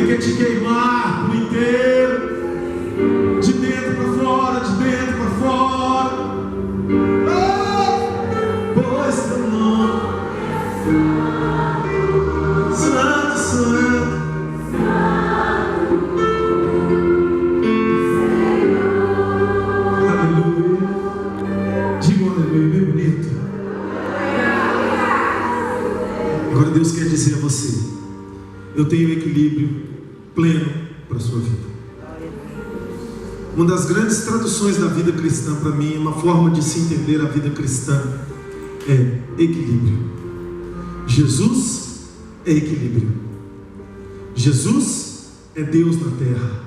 quer te queimar por inteiro, de dentro para fora, de dentro para fora. Pois teu nome, Santo, Santo. Aleluia. Diga um aleluia bem bonito. Agora Deus quer dizer a você: eu tenho equilíbrio pleno para a sua vida. Uma das grandes traduções da vida cristã para mim, uma forma de se entender a vida cristã, é equilíbrio. Jesus é equilíbrio. Jesus é Deus na terra.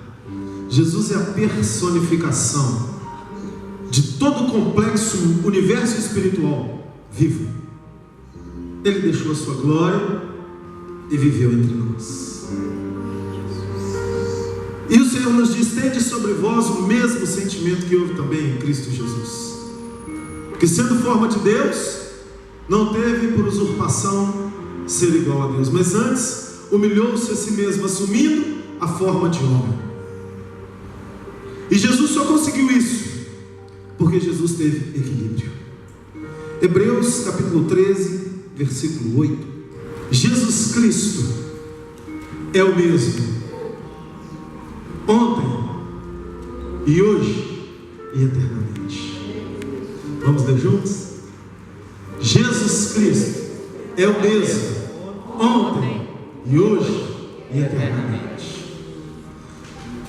Jesus é a personificação de todo o complexo universo espiritual vivo. Ele deixou a sua glória e viveu entre nós. E o Senhor nos diz: tende sobre vós o mesmo sentimento que houve também em Cristo Jesus, que sendo forma de Deus, não teve por usurpação ser igual a Deus, mas antes humilhou-se a si mesmo, assumindo a forma de homem. E Jesus só conseguiu isso porque Jesus teve equilíbrio. Hebreus capítulo 13, versículo 8. Jesus Cristo é o mesmo ontem e hoje e eternamente. Vamos ler juntos? Jesus Cristo é o mesmo ontem e hoje e eternamente.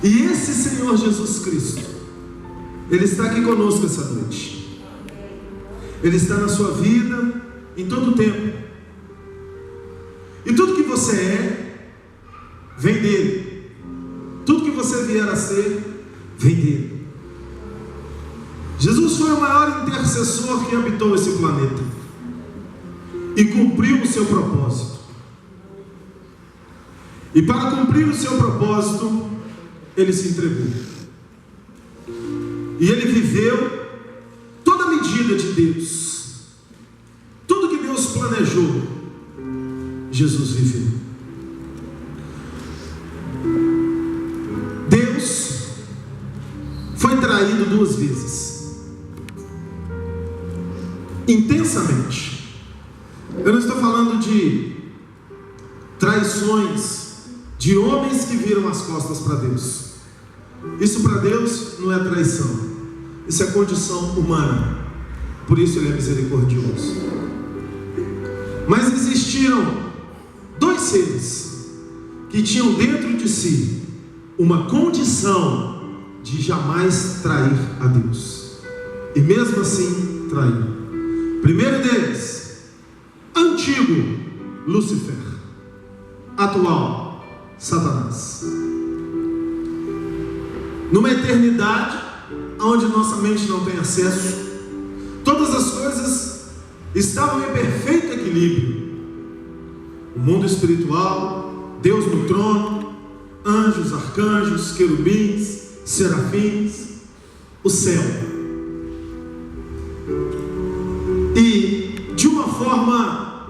E esse Senhor Jesus Cristo, Ele está aqui conosco essa noite. Ele está na sua vida em todo o tempo. E tudo que você é, vem dele. Tudo que você vier a ser, vem dele. Jesus foi o maior intercessor que habitou esse planeta e cumpriu o seu propósito. E para cumprir o seu propósito, ele se entregou. E ele viveu toda a medida de Deus. Tudo que Deus planejou, Jesus viveu. Deus foi traído 2 vezes, intensamente. Eu não estou falando de traições de homens que viram as costas para Deus. Isso para Deus não é traição, isso é condição humana. Por isso Ele é misericordioso. Mas existiram 2 seres que tinham dentro de si uma condição de jamais trair a Deus, e mesmo assim traiu. Primeiro deles, antigo Lúcifer, atual Satanás. Numa eternidade onde nossa mente não tem acesso, todas as coisas estavam em perfeito equilíbrio. O mundo espiritual, Deus no trono, anjos, arcanjos, querubins, serafins, o céu. E de uma forma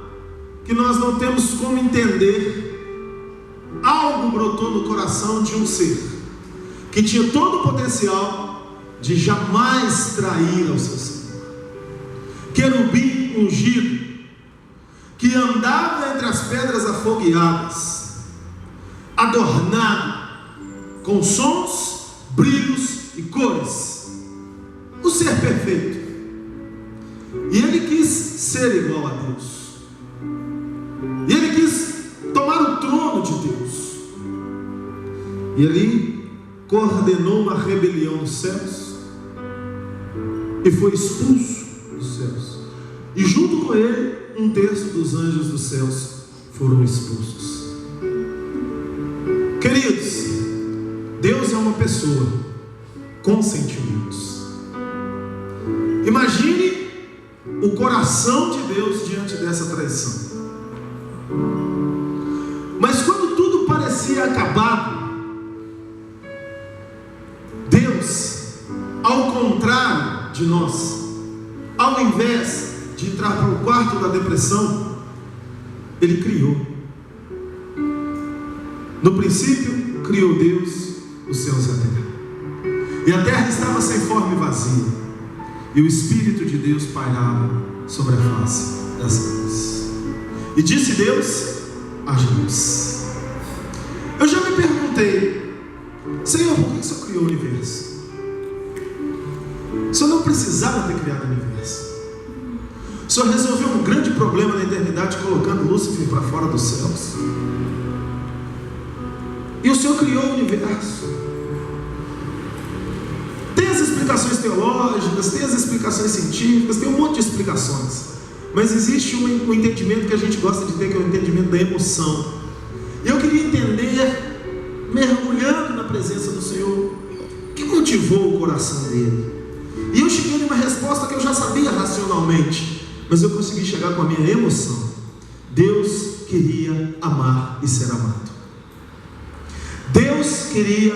que nós não temos como entender, algo brotou no coração de um ser que tinha todo o potencial de jamais trair ao seu Senhor. Querubim ungido, que andava entre as pedras afogueadas, adornado com sons, brilhos e cores, o ser perfeito. E ele quis ser igual a Deus, e ele quis tomar o trono de Deus, e ele coordenou uma rebelião nos céus e foi expulso dos céus, e junto com ele 1/3 dos anjos dos céus foram expulsos. Queridos, Deus é uma pessoa com sentimentos. Imagine o coração de Deus diante dessa traição. Mas quando tudo parecia acabado, Deus, ao contrário de nós, ao invés de entrar para o quarto da depressão, Ele criou. No princípio, criou Deus os céus e a terra. E a terra estava sem forma e vazia, e o Espírito de Deus pairava sobre a face das águas. E disse Deus: haja luz. Eu já me perguntei: Senhor, por que o Senhor criou o universo? O Senhor não precisava ter criado o universo. O Senhor resolveu um grande problema na eternidade colocando Lúcifer para fora dos céus. E o Senhor criou o universo. Tem as explicações teológicas, tem as explicações científicas, tem um monte de explicações. Mas existe um entendimento que a gente gosta de ter, que é o entendimento da emoção. E eu queria entender, mergulhando na presença do Senhor, o que motivou o coração dele. E eu cheguei numa resposta que eu já sabia racionalmente, mas eu consegui chegar com a minha emoção. Deus queria amar e ser amado. Deus queria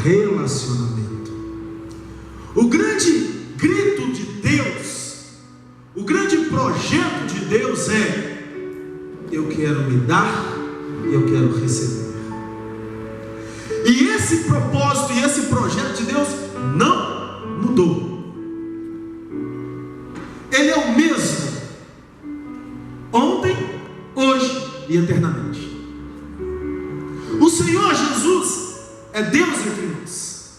relacionamento. O grande grito de Deus, o grande projeto de Deus é: eu quero me dar e eu quero receber. E esse propósito e esse projeto de Deus não mudou. Ele é o mesmo ontem, hoje e eternamente. O Senhor Jesus é Deus entre nós.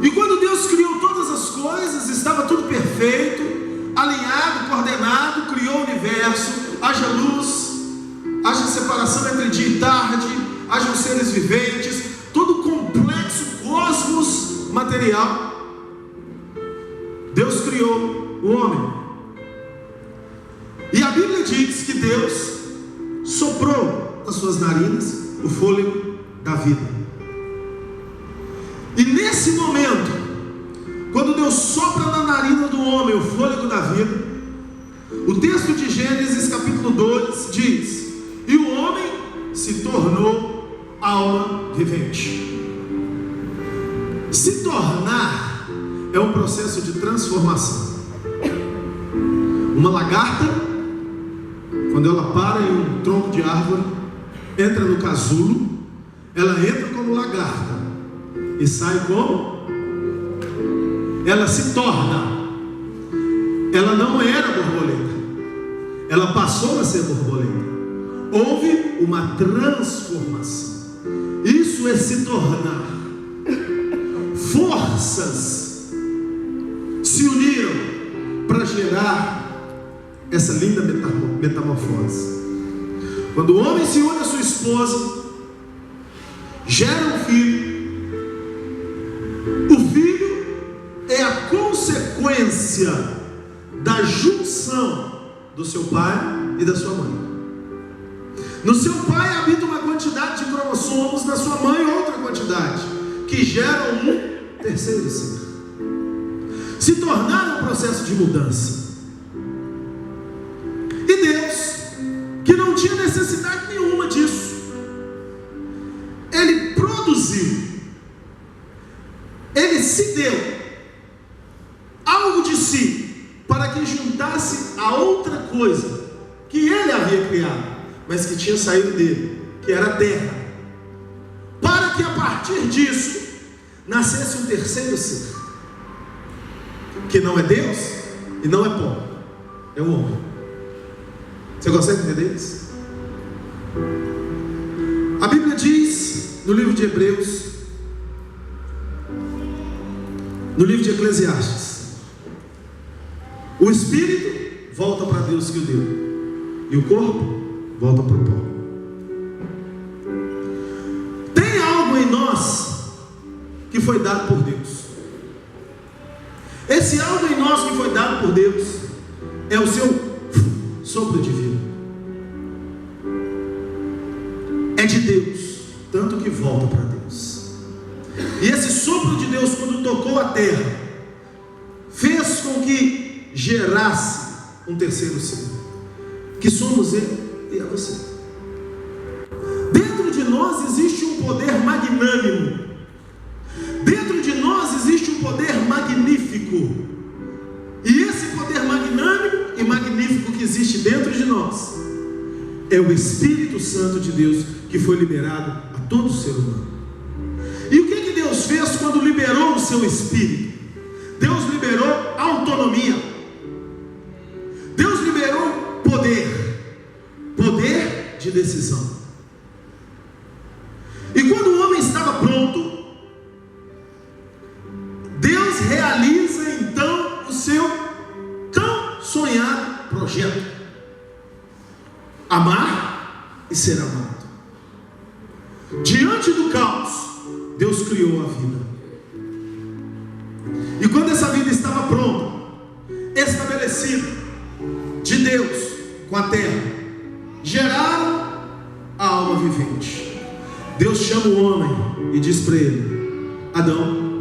E quando Deus criou todas as coisas, estava tudo perfeito, alinhado, coordenado, criou o universo, haja luz, haja separação entre dia e tarde, hajam seres viventes, todo o complexo cosmos material. Deus criou o homem. E a Bíblia diz que Deus soprou nas suas narinas o fôlego da vida. E nesse momento, quando Deus sopra na narina do homem o fôlego da vida, o texto de Gênesis capítulo 2 diz: e o homem se tornou alma vivente. Se tornar é um processo de transformação. Uma lagarta, quando ela para em um tronco de árvore, entra no casulo, ela entra como lagarta e sai como? Ela se torna. Ela não era borboleta, ela passou a ser borboleta. Houve uma transformação. Isso é se tornar. Forças se uniram para gerar essa linda metamorfose. Quando o homem se une à sua esposa, gera um filho. O filho é a consequência da junção do seu pai e da sua mãe. No seu pai habita uma quantidade de cromossomos, na sua mãe outra quantidade, que geram um terceiro ser. Se tornar um processo de mudança. E Deus, que não tinha necessidade nenhuma disso, Ele produziu, Ele se deu algo de si, para que juntasse a outra coisa que Ele havia criado, mas que tinha saído dele, que era a terra, para que a partir disso nascesse um terceiro ser, que não é Deus e não é pó, é o homem. Você consegue entender isso? A Bíblia diz no livro de Hebreus, no livro de Eclesiastes, o espírito volta para Deus que o deu, e o corpo volta para o pó. Tem algo em nós que foi dado por Deus. Esse algo em nós que foi dado por Deus é o seu sopro divino. É de Deus, tanto que volta para Deus. E esse sopro de Deus, quando tocou a terra, fez com que gerasse um terceiro ser, que somos eu e a você. Dentro de nós existe um poder magnânimo. Dentro de nós existe um poder magnífico. E esse poder magnânimo e magnífico que existe dentro de nós é o Espírito Santo de Deus que foi liberado a todo ser humano. E o que Deus fez quando liberou o seu Espírito? Deus liberou autonomia. Deus liberou poder de decisão. E quando o homem estava pronto, Deus realiza então o seu tão sonhado projeto: amar e ser amado. Diante do caos, Deus criou a vida. E quando essa vida estava pronta, estabelecida, de Deus com a terra, geraram a alma vivente. Deus chama o homem e diz para ele: Adão,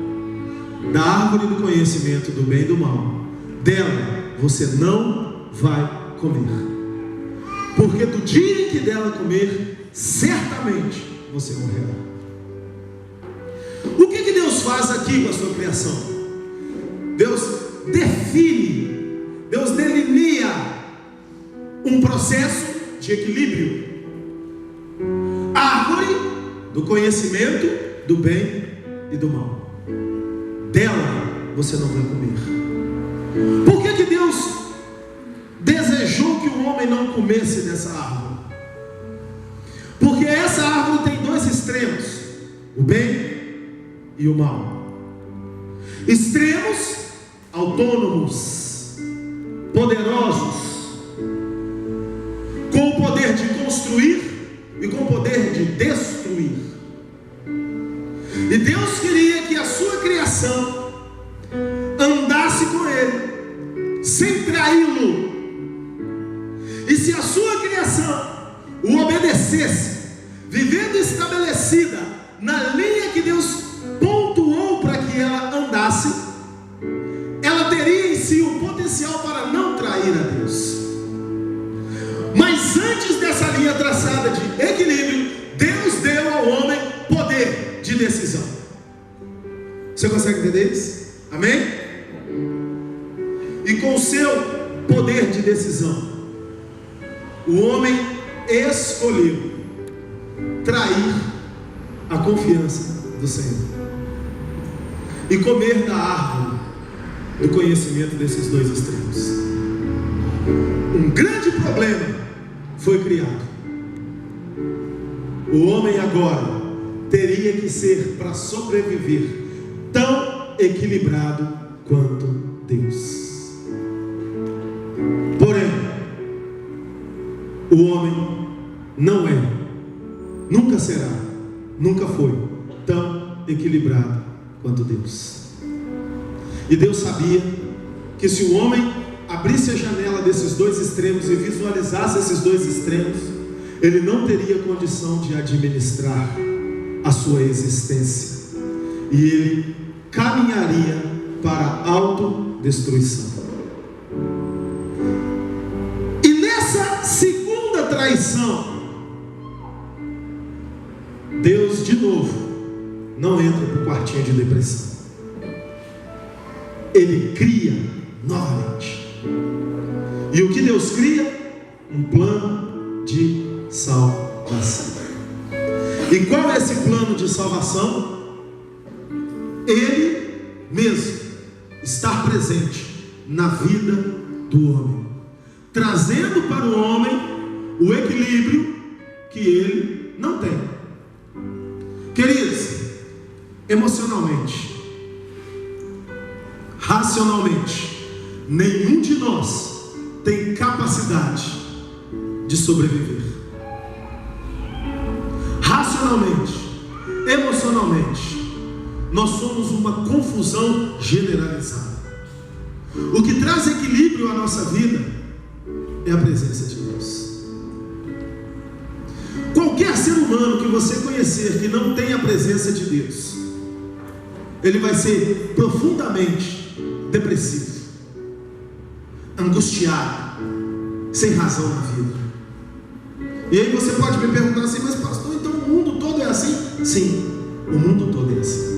da árvore do conhecimento do bem e do mal, dela você não vai comer, porque do dia em que dela comer, certamente você morrerá. O que Deus faz aqui com a sua criação? Deus define, Deus delinea um processo de equilíbrio. A árvore do conhecimento do bem e do mal, dela você não vai comer. Por que Deus desejou que o homem não comesse dessa árvore? Porque essa árvore tem dois extremos: o bem e o mal. Extremos autônomos, poderosos, com o poder de construir e com o poder de destruir. E Deus queria que a sua criação andasse com Ele, sem traí-lo. E se a sua criação o obedecesse, vivendo estabelecida na linha que Deus pontuou para que ela andasse, ela teria em si o potencial para não trair a Deus. Mas antes dessa linha traçada de equilíbrio, Deus deu ao homem poder de decisão. Você consegue entender isso? Amém? E com o seu poder de decisão, o homem escolheu trair a confiança do Senhor e comer da árvore do conhecimento desses dois extremos. Um grande problema foi criado. O homem agora teria que ser, para sobreviver, tão equilibrado quanto Deus. Porém, o homem não é, nunca será, nunca foi tão equilibrado quanto Deus. E Deus sabia que se o homem abrisse a janela desses dois extremos e visualizasse esses dois extremos, ele não teria condição de administrar a sua existência, e ele caminharia para a autodestruição. E nessa segunda traição, Deus de novo não entra para o quartinho de depressão. Ele cria novamente. E o que Deus cria? Um plano de salvação. E qual é esse plano de salvação? Ele mesmo estar presente na vida do homem, trazendo para o homem o equilíbrio que ele não tem. Queridos, emocionalmente, racionalmente, nenhum de nós tem capacidade de sobreviver. Racionalmente, emocionalmente, nós somos uma confusão generalizada. O que traz equilíbrio à nossa vida é a presença de Deus. Qualquer ser humano que você conhecer que não tem a presença de Deus, ele vai ser profundamente depressivo, angustiado, sem razão na vida. E aí você pode me perguntar assim: mas pastor, então o mundo todo é assim? Sim, o mundo todo é assim.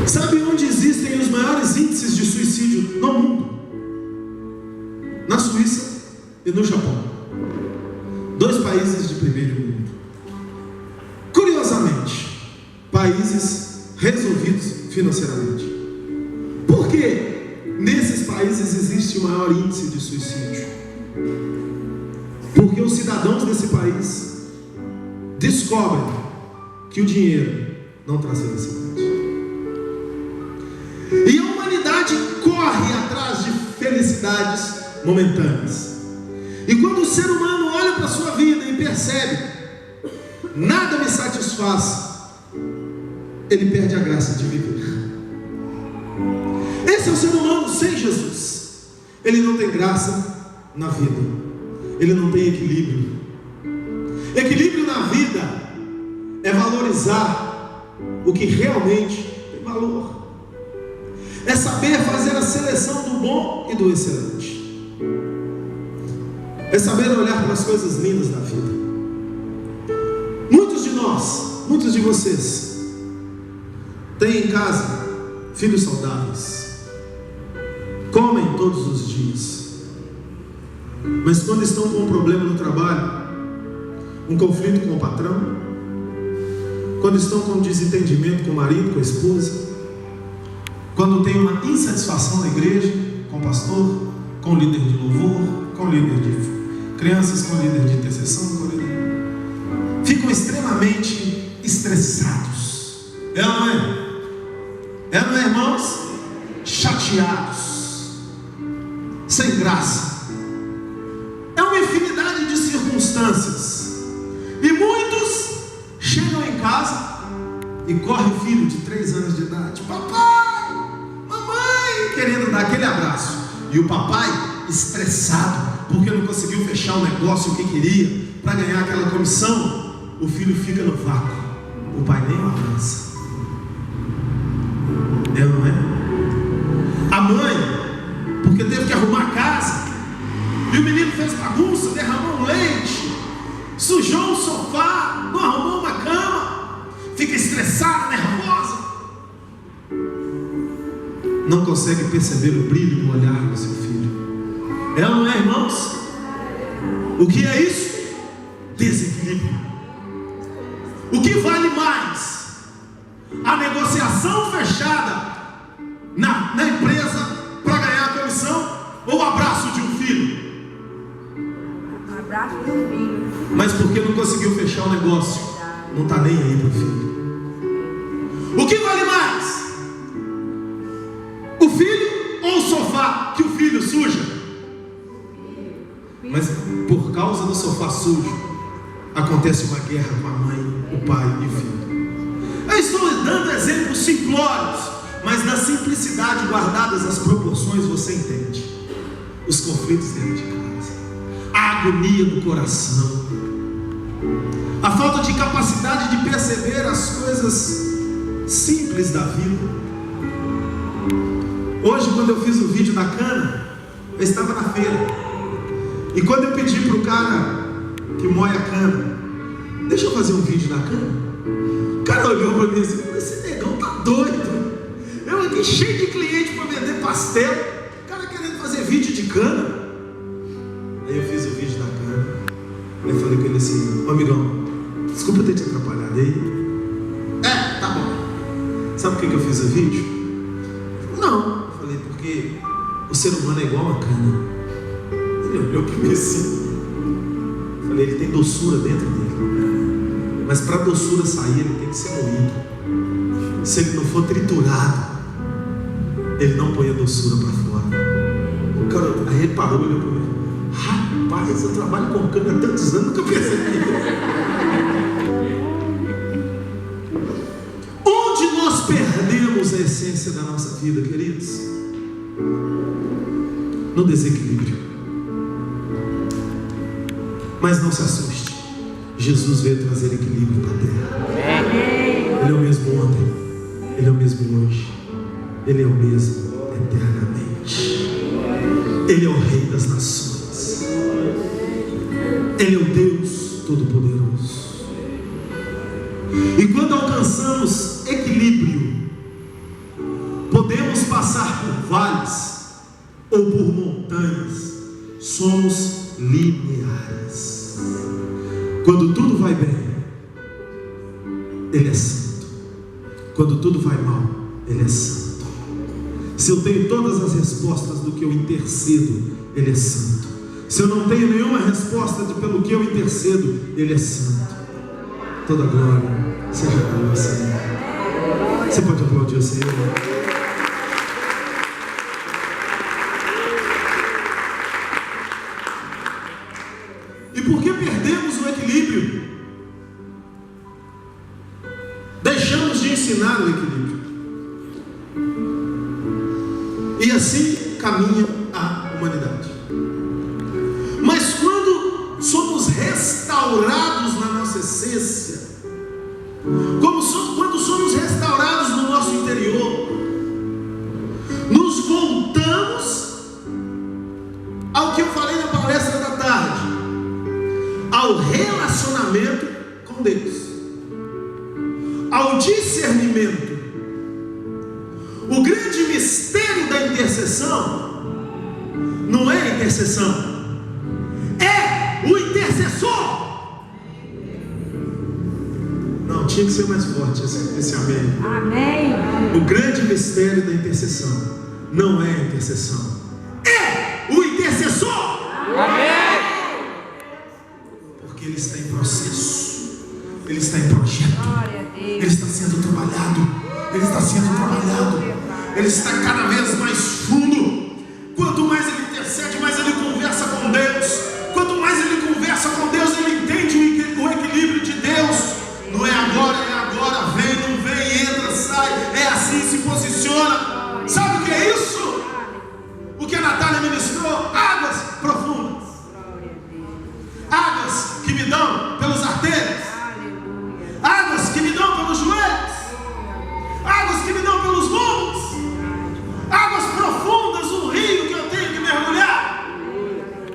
Sabe onde existem os maiores índices de suicídio no mundo? Na Suíça e e no Japão. 2 países de primeiro mundo. Curiosamente, países resolvidos financeiramente. Por que nesses países existe o maior índice de suicídio? Porque os cidadãos desse país descobrem que o dinheiro não traz felicidade. E a humanidade corre atrás de felicidades momentâneas. E quando o ser humano olha para a sua vida e percebe, nada me satisfaz, ele perde a graça de viver. Esse é o ser humano sem Jesus. Ele não tem graça na vida. Ele não tem equilíbrio. Equilíbrio na vida é valorizar o que realmente tem valor. É saber fazer a seleção do bom e do excelente. É saber olhar para as coisas lindas da vida. Muitos de nós, muitos de vocês, têm em casa filhos saudáveis, comem todos os dias, mas quando estão com um problema no trabalho, um conflito com o patrão, quando estão com um desentendimento com o marido, com a esposa, quando tem uma insatisfação na igreja, com o pastor, com o líder de louvor, com o líder de crianças, com o líder de intercessão, com o líder... ficam extremamente estressados. É ou não é? É ou não é, irmãos? Chateados, sem graça. É uma infinidade de circunstâncias. E muitos chegam em casa e corre o filho de 3 anos de idade: papai, mamãe, querendo dar aquele abraço. E o papai estressado porque não conseguiu fechar o negócio que queria para ganhar aquela comissão. O filho fica no vácuo, o pai nem o abraça. É ou não é? A mãe, porque teve que arrumar a casa, e o menino fez bagunça, derramou leite, sujou o sofá, não arrumou uma cama, fica estressada, nervosa, não consegue perceber o brilho no olhar do seu filho. É ou não é, irmãos? O que é isso? Desequilíbrio. O que vale mais? A negociação fechada na empresa para ganhar a comissão, ou o abraço de um filho? Abraço de um filho. Mas porque não conseguiu fechar o negócio, não está nem aí para o filho. O que vale mais? O filho ou o sofá que o filho suja? Mas por causa do sofá sujo, acontece uma guerra com a mãe, o pai e o filho. Eu estou dando exemplos simplórios, mas na simplicidade, guardadas as proporções, você entende os conflitos dentro de casa, a agonia do coração, a falta de capacidade de perceber as coisas simples da vida. Hoje, quando eu fiz o vídeo da cana, eu estava na feira, e quando eu pedi para o cara que moe a cana: deixa eu fazer um vídeo da cana, o cara olhou para mim e disse: esse negão tá doido, eu aqui cheio de cliente para vender pastel, o cara querendo fazer vídeo de cana. Aí eu fiz o vídeo da cana, aí falei com ele assim: ô amigão, desculpa ter te atrapalhado aí. Tá bom. Sabe por que eu fiz o vídeo? Não, eu falei: porque o ser humano é igual a cana. Ele olhou para mim assim, eu falei: ele tem doçura dentro dele, mas para a doçura sair ele tem que ser moído. Se ele não for triturado, ele não põe a doçura para fora. O cara, aí ele parou e olhou para mim: rapaz, eu trabalho com cana há tantos anos, nunca percebi. Onde nós perdemos a essência da nossa vida, queridos? No desequilíbrio. Mas não se assuste, Jesus veio trazer equilíbrio para a terra. Ele é o mesmo ontem, Ele é o mesmo hoje, Ele é o mesmo eternamente. Ele é o Rei das nações, Ele é o Deus Todo-Poderoso. E quando alcançamos equilíbrio, podemos passar por vales ou por montanhas, somos livres. Quando tudo vai bem, Ele é santo. Quando tudo vai mal, Ele é santo. Se eu tenho todas as respostas do que eu intercedo, Ele é santo. Se eu não tenho nenhuma resposta pelo que eu intercedo, Ele é santo. Toda glória seja para o Senhor. Você pode aplaudir o Senhor? E por que perdemos o equilíbrio? Deixamos de ensinar o equilíbrio. E assim caminha a humanidade. Mas quando somos restaurados na nossa essência, quando somos restaurados no nosso interior, nos voltamos ao que eu falei na palestra da tarde, ao relacionamento com Deus, ao discernimento. O grande mistério da intercessão não é a intercessão, é o intercessor. Não, tinha que ser mais forte esse amém. Amém. O grande mistério da intercessão não é a intercessão, é o intercessor. Amém. Porque ele está em processo, ele está em projeto, ele está sendo trabalhado. Ele está sendo trabalhado, ele está cada vez mais fundo. Quanto mais ele intercede, mais ele conversa com Deus. Quanto mais ele conversa com Deus, ele entende o equilíbrio de Deus. Não é agora, vem, não vem, entra, sai. É assim, se posiciona. Sabe o que é isso? O que a Natália ministrou? Águas profundas, águas que me dão pelos artérios, águas que me dão pelos joelhos, águas que me dão pelos lombos, águas profundas, um rio que eu tenho que mergulhar.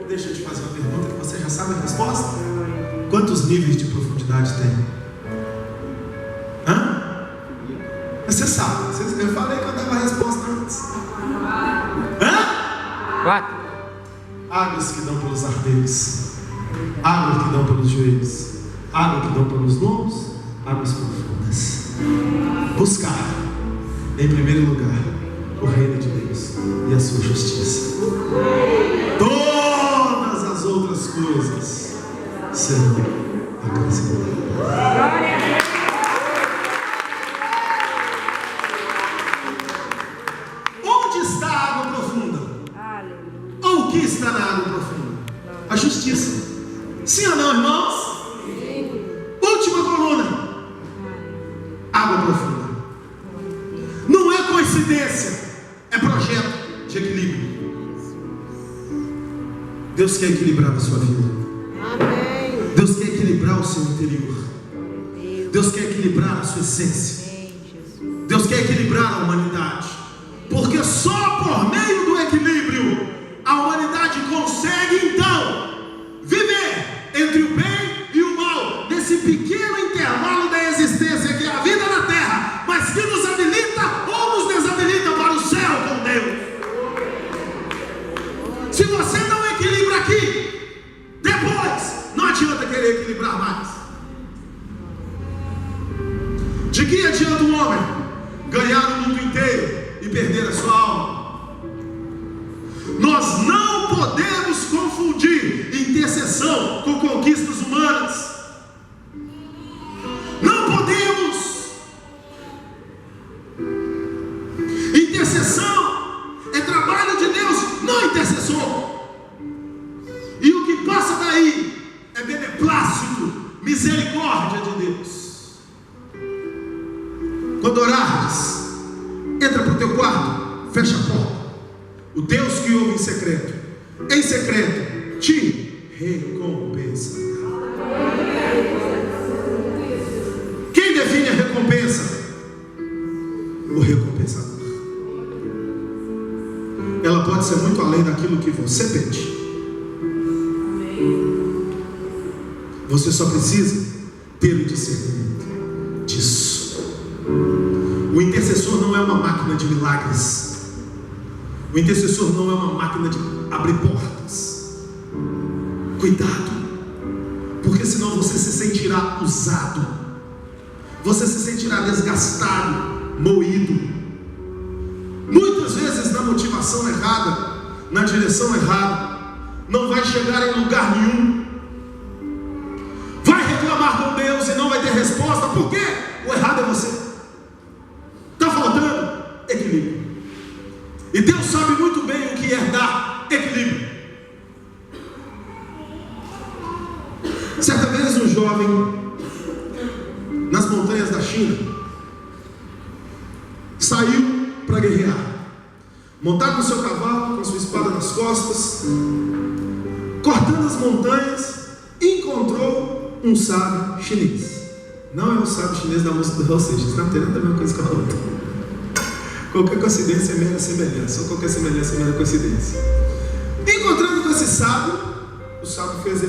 Deixa eu te fazer uma pergunta que você já sabe a resposta. Quantos níveis de profundidade tem? Hã? Você sabe. Eu falei que eu dava a resposta antes. Hã? 4. Águas que dão pelos artérios, águas que dão pelos joelhos, águas que dão pelos lombos, águas profundas. Buscar, em primeiro lugar, o reino de Deus e a sua justiça. Todas as outras coisas serão acrescentadas. Onde está a água profunda? Ou o que está na água profunda? A justiça. Sim ou não, irmãos? Última coluna. Água profunda. Não é coincidência, é projeto de equilíbrio. Deus quer equilibrar a sua vida. Amém. Deus quer equilibrar o seu interior. Deus quer equilibrar a sua essência. Deus quer equilibrar a humanidade. Porque só por meio do equilíbrio a humanidade consegue então viver entre o bem e o mal, nesse pequeno intervalo da existência que é a vida na terra, mas que nos habilita ou nos desabilita para o céu com Deus. Se você não equilibra aqui, depois não adianta querer equilibrar mais. De que adianta um homem ganhar o mundo inteiro e perder a sua alma? Nós não podemos confundir intercessão com conquistas humanas. Não podemos. Intercessão é trabalho de Deus, não intercessor. E o que passa daí é beneplácito, misericórdia de Deus. Quando orares, entra para o teu quarto, fecha a porta. O Deus que ouve em secreto, te recompensa. Quem define a recompensa? O recompensador. Ela pode ser muito além daquilo que você pede. Você só precisa ter o discernimento disso. O intercessor não é uma máquina de milagres. O intercessor não é uma máquina de abrir portas. Cuidado, porque senão você se sentirá usado, você se sentirá desgastado, moído. Muitas vezes na motivação errada, na direção errada, não vai chegar em lugar nenhum, vai reclamar com Deus e não vai ter resposta. Por quê? O errado é você. Está faltando equilíbrio, e Deus sabe muito bem o que é dar equilíbrio. Certa vez um jovem nas montanhas da China saiu para guerrear, montado no seu cavalo, com sua espada nas costas, cortando as montanhas, encontrou um sábio chinês. Não é o sábio chinês da música do Raul Seixas, não tem nada a ver uma coisa com a outra. Qualquer coincidência é mera semelhança, ou qualquer semelhança é mera coincidência. Encontrando com esse sábio, o sábio fez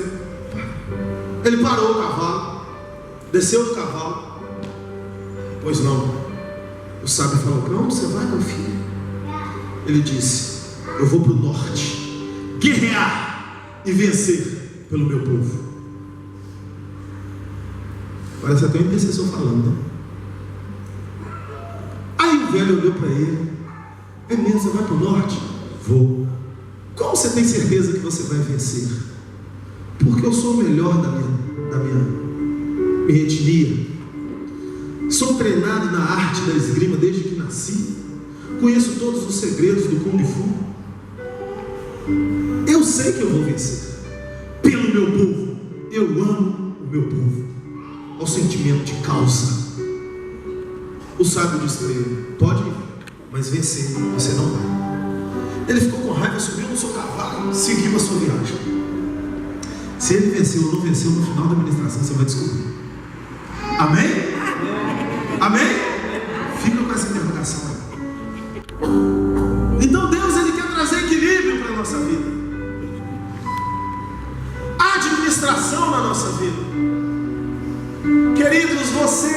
ele parou o cavalo, desceu do cavalo. Pois não. O sábio falou: para onde você vai, meu filho? Ele disse: eu vou para o norte, guerrear e vencer pelo meu povo. Parece até um intercessor falando, né? Aí o velho olhou para ele: é mesmo, você vai para o norte? Vou. Como você tem certeza que você vai vencer? Porque eu sou o melhor da minha etnia. Sou treinado na arte da esgrima desde que nasci. Conheço todos os segredos do Kung Fu. Eu sei que eu vou vencer pelo meu povo. Eu amo o meu povo. Ao sentimento de causa. O sábio disse para ele: pode ir, mas vencer você não vai. Ele ficou com raiva, subiu no seu cavalo, seguiu a sua viagem. Se ele venceu ou não venceu, no final da administração você vai descobrir. Amém? Amém? Fica com essa interrogação aí. Então Deus, Ele quer trazer equilíbrio para a nossa vida, administração na nossa vida. Queridos, você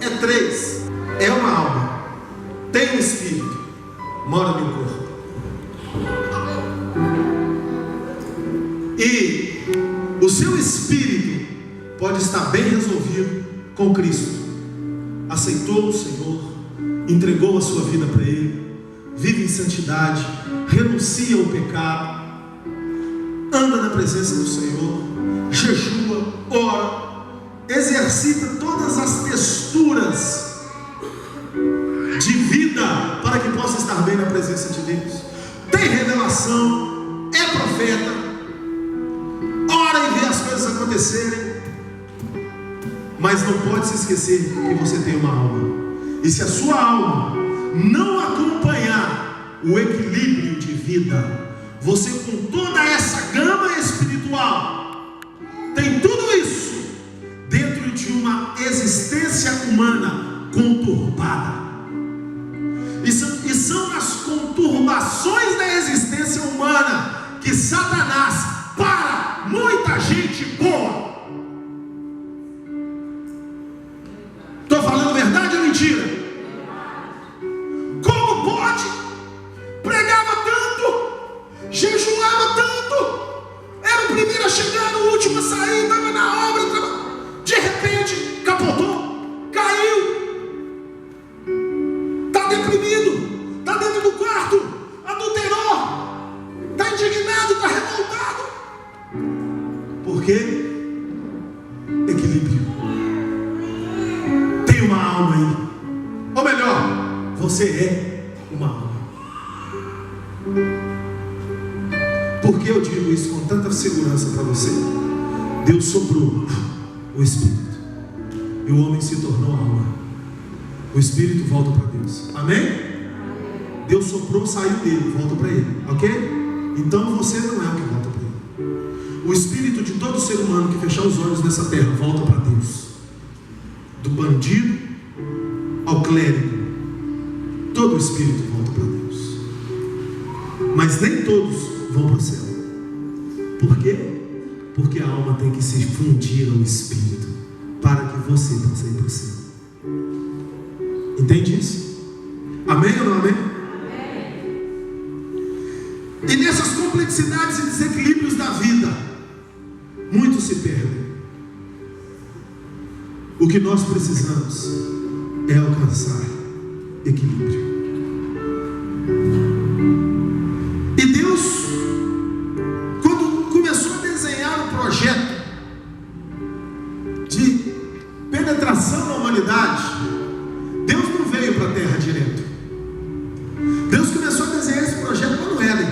é 3, é uma alma, tem um espírito, mora no corpo. E o seu espírito pode estar bem resolvido com Cristo. Aceitou o Senhor, entregou a sua vida para Ele, vive em santidade, renuncia ao pecado, anda na presença do Senhor, jejua, ora, exercita todas as texturas de vida para que possa estar bem na presença de Deus. Tem revelação, é profeta, ora e vê as coisas acontecerem, mas não pode se esquecer que você tem uma alma. E se a sua alma não acompanhar o equilíbrio de vida, você, com toda essa gama espiritual, tem tudo isso dentro de uma existência humana conturbada. E são as conturbações da existência humana que Satanás para muita gente boa. Estou falando verdade ou mentira? Como pode? Pregava tanto, jejuava tanto, era o primeiro a chegar, o último a sair, estava na obra, de repente capotou, caiu, está deprimido, está dentro do quarto, adulterou, está indignado, está revoltado. Por quê? Equilíbrio. Tem uma alma aí, ou melhor, você é uma alma. Por que eu digo isso com tanta segurança para você? Deus soprou o Espírito e o homem se tornou alma. O Espírito volta para Deus. Amém? Deus soprou, saiu dele, volta para ele. Ok? Então você não é o que volta para ele. O Espírito de todo ser humano que fechar os olhos nessa terra volta para Deus. Do bandido ao clérigo, todo o Espírito volta para Deus. Mas nem todos vão para o céu. Por quê? Porque a alma tem que se fundir ao Espírito para que você possa ir para o céu. Entende isso? Amém ou não amém? Amém. E nessas complexidades e desequilíbrios da vida, muitos se perdem. O que nós precisamos é alcançar equilíbrio. E Deus, quando começou a desenhar o projeto de penetração na humanidade, Deus não veio para a terra direto. Deus começou a desenhar esse projeto lá no Éden.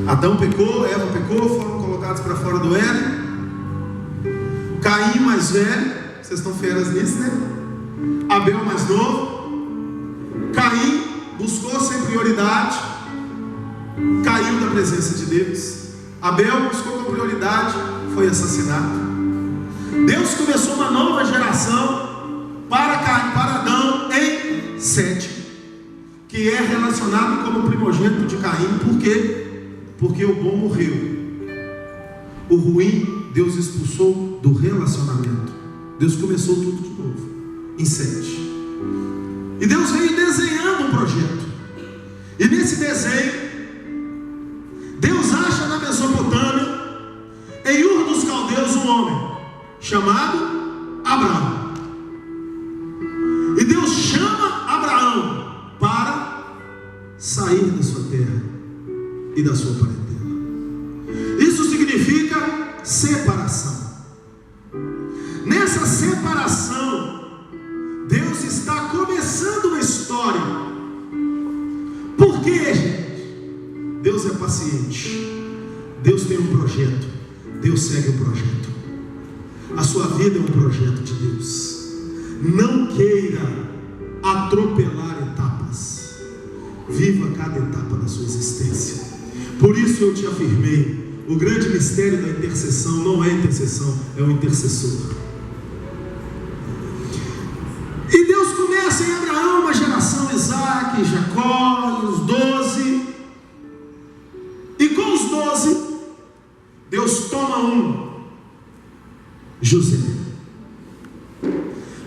Adão pecou, Eva pecou, foram colocados para fora do Éden. Caim mais velho, vocês estão feiras nisso, né? Abel mais novo. Caim buscou sem prioridade, caiu da presença de Deus. Abel buscou com prioridade, foi assassinado. Deus começou uma nova geração para Adão em Sete, que é relacionado como primogênito de Caim. Por quê? Porque o bom morreu, o ruim Deus expulsou do relacionamento. Deus começou tudo de novo em Sete. E Deus veio desenhando um projeto. E nesse desenho, Deus acha na Mesopotâmia, em Ur dos Caldeus, um homem chamado Abraão. E Deus chama Abraão para sair da sua terra e da sua parentela. Isso significa separação. Nessa separação, Deus está começando uma história. Por quê, gente? Deus é paciente. Deus tem um projeto. Deus segue o projeto. A sua vida é um projeto de Deus. Não queira atropelar etapas. Viva cada etapa da sua existência. Por isso eu te afirmei, o grande mistério da intercessão não é intercessão, é o intercessor. E Deus começa em Abraão uma geração, Isaac, Jacó, os 12. E com os 12, Deus toma um, José,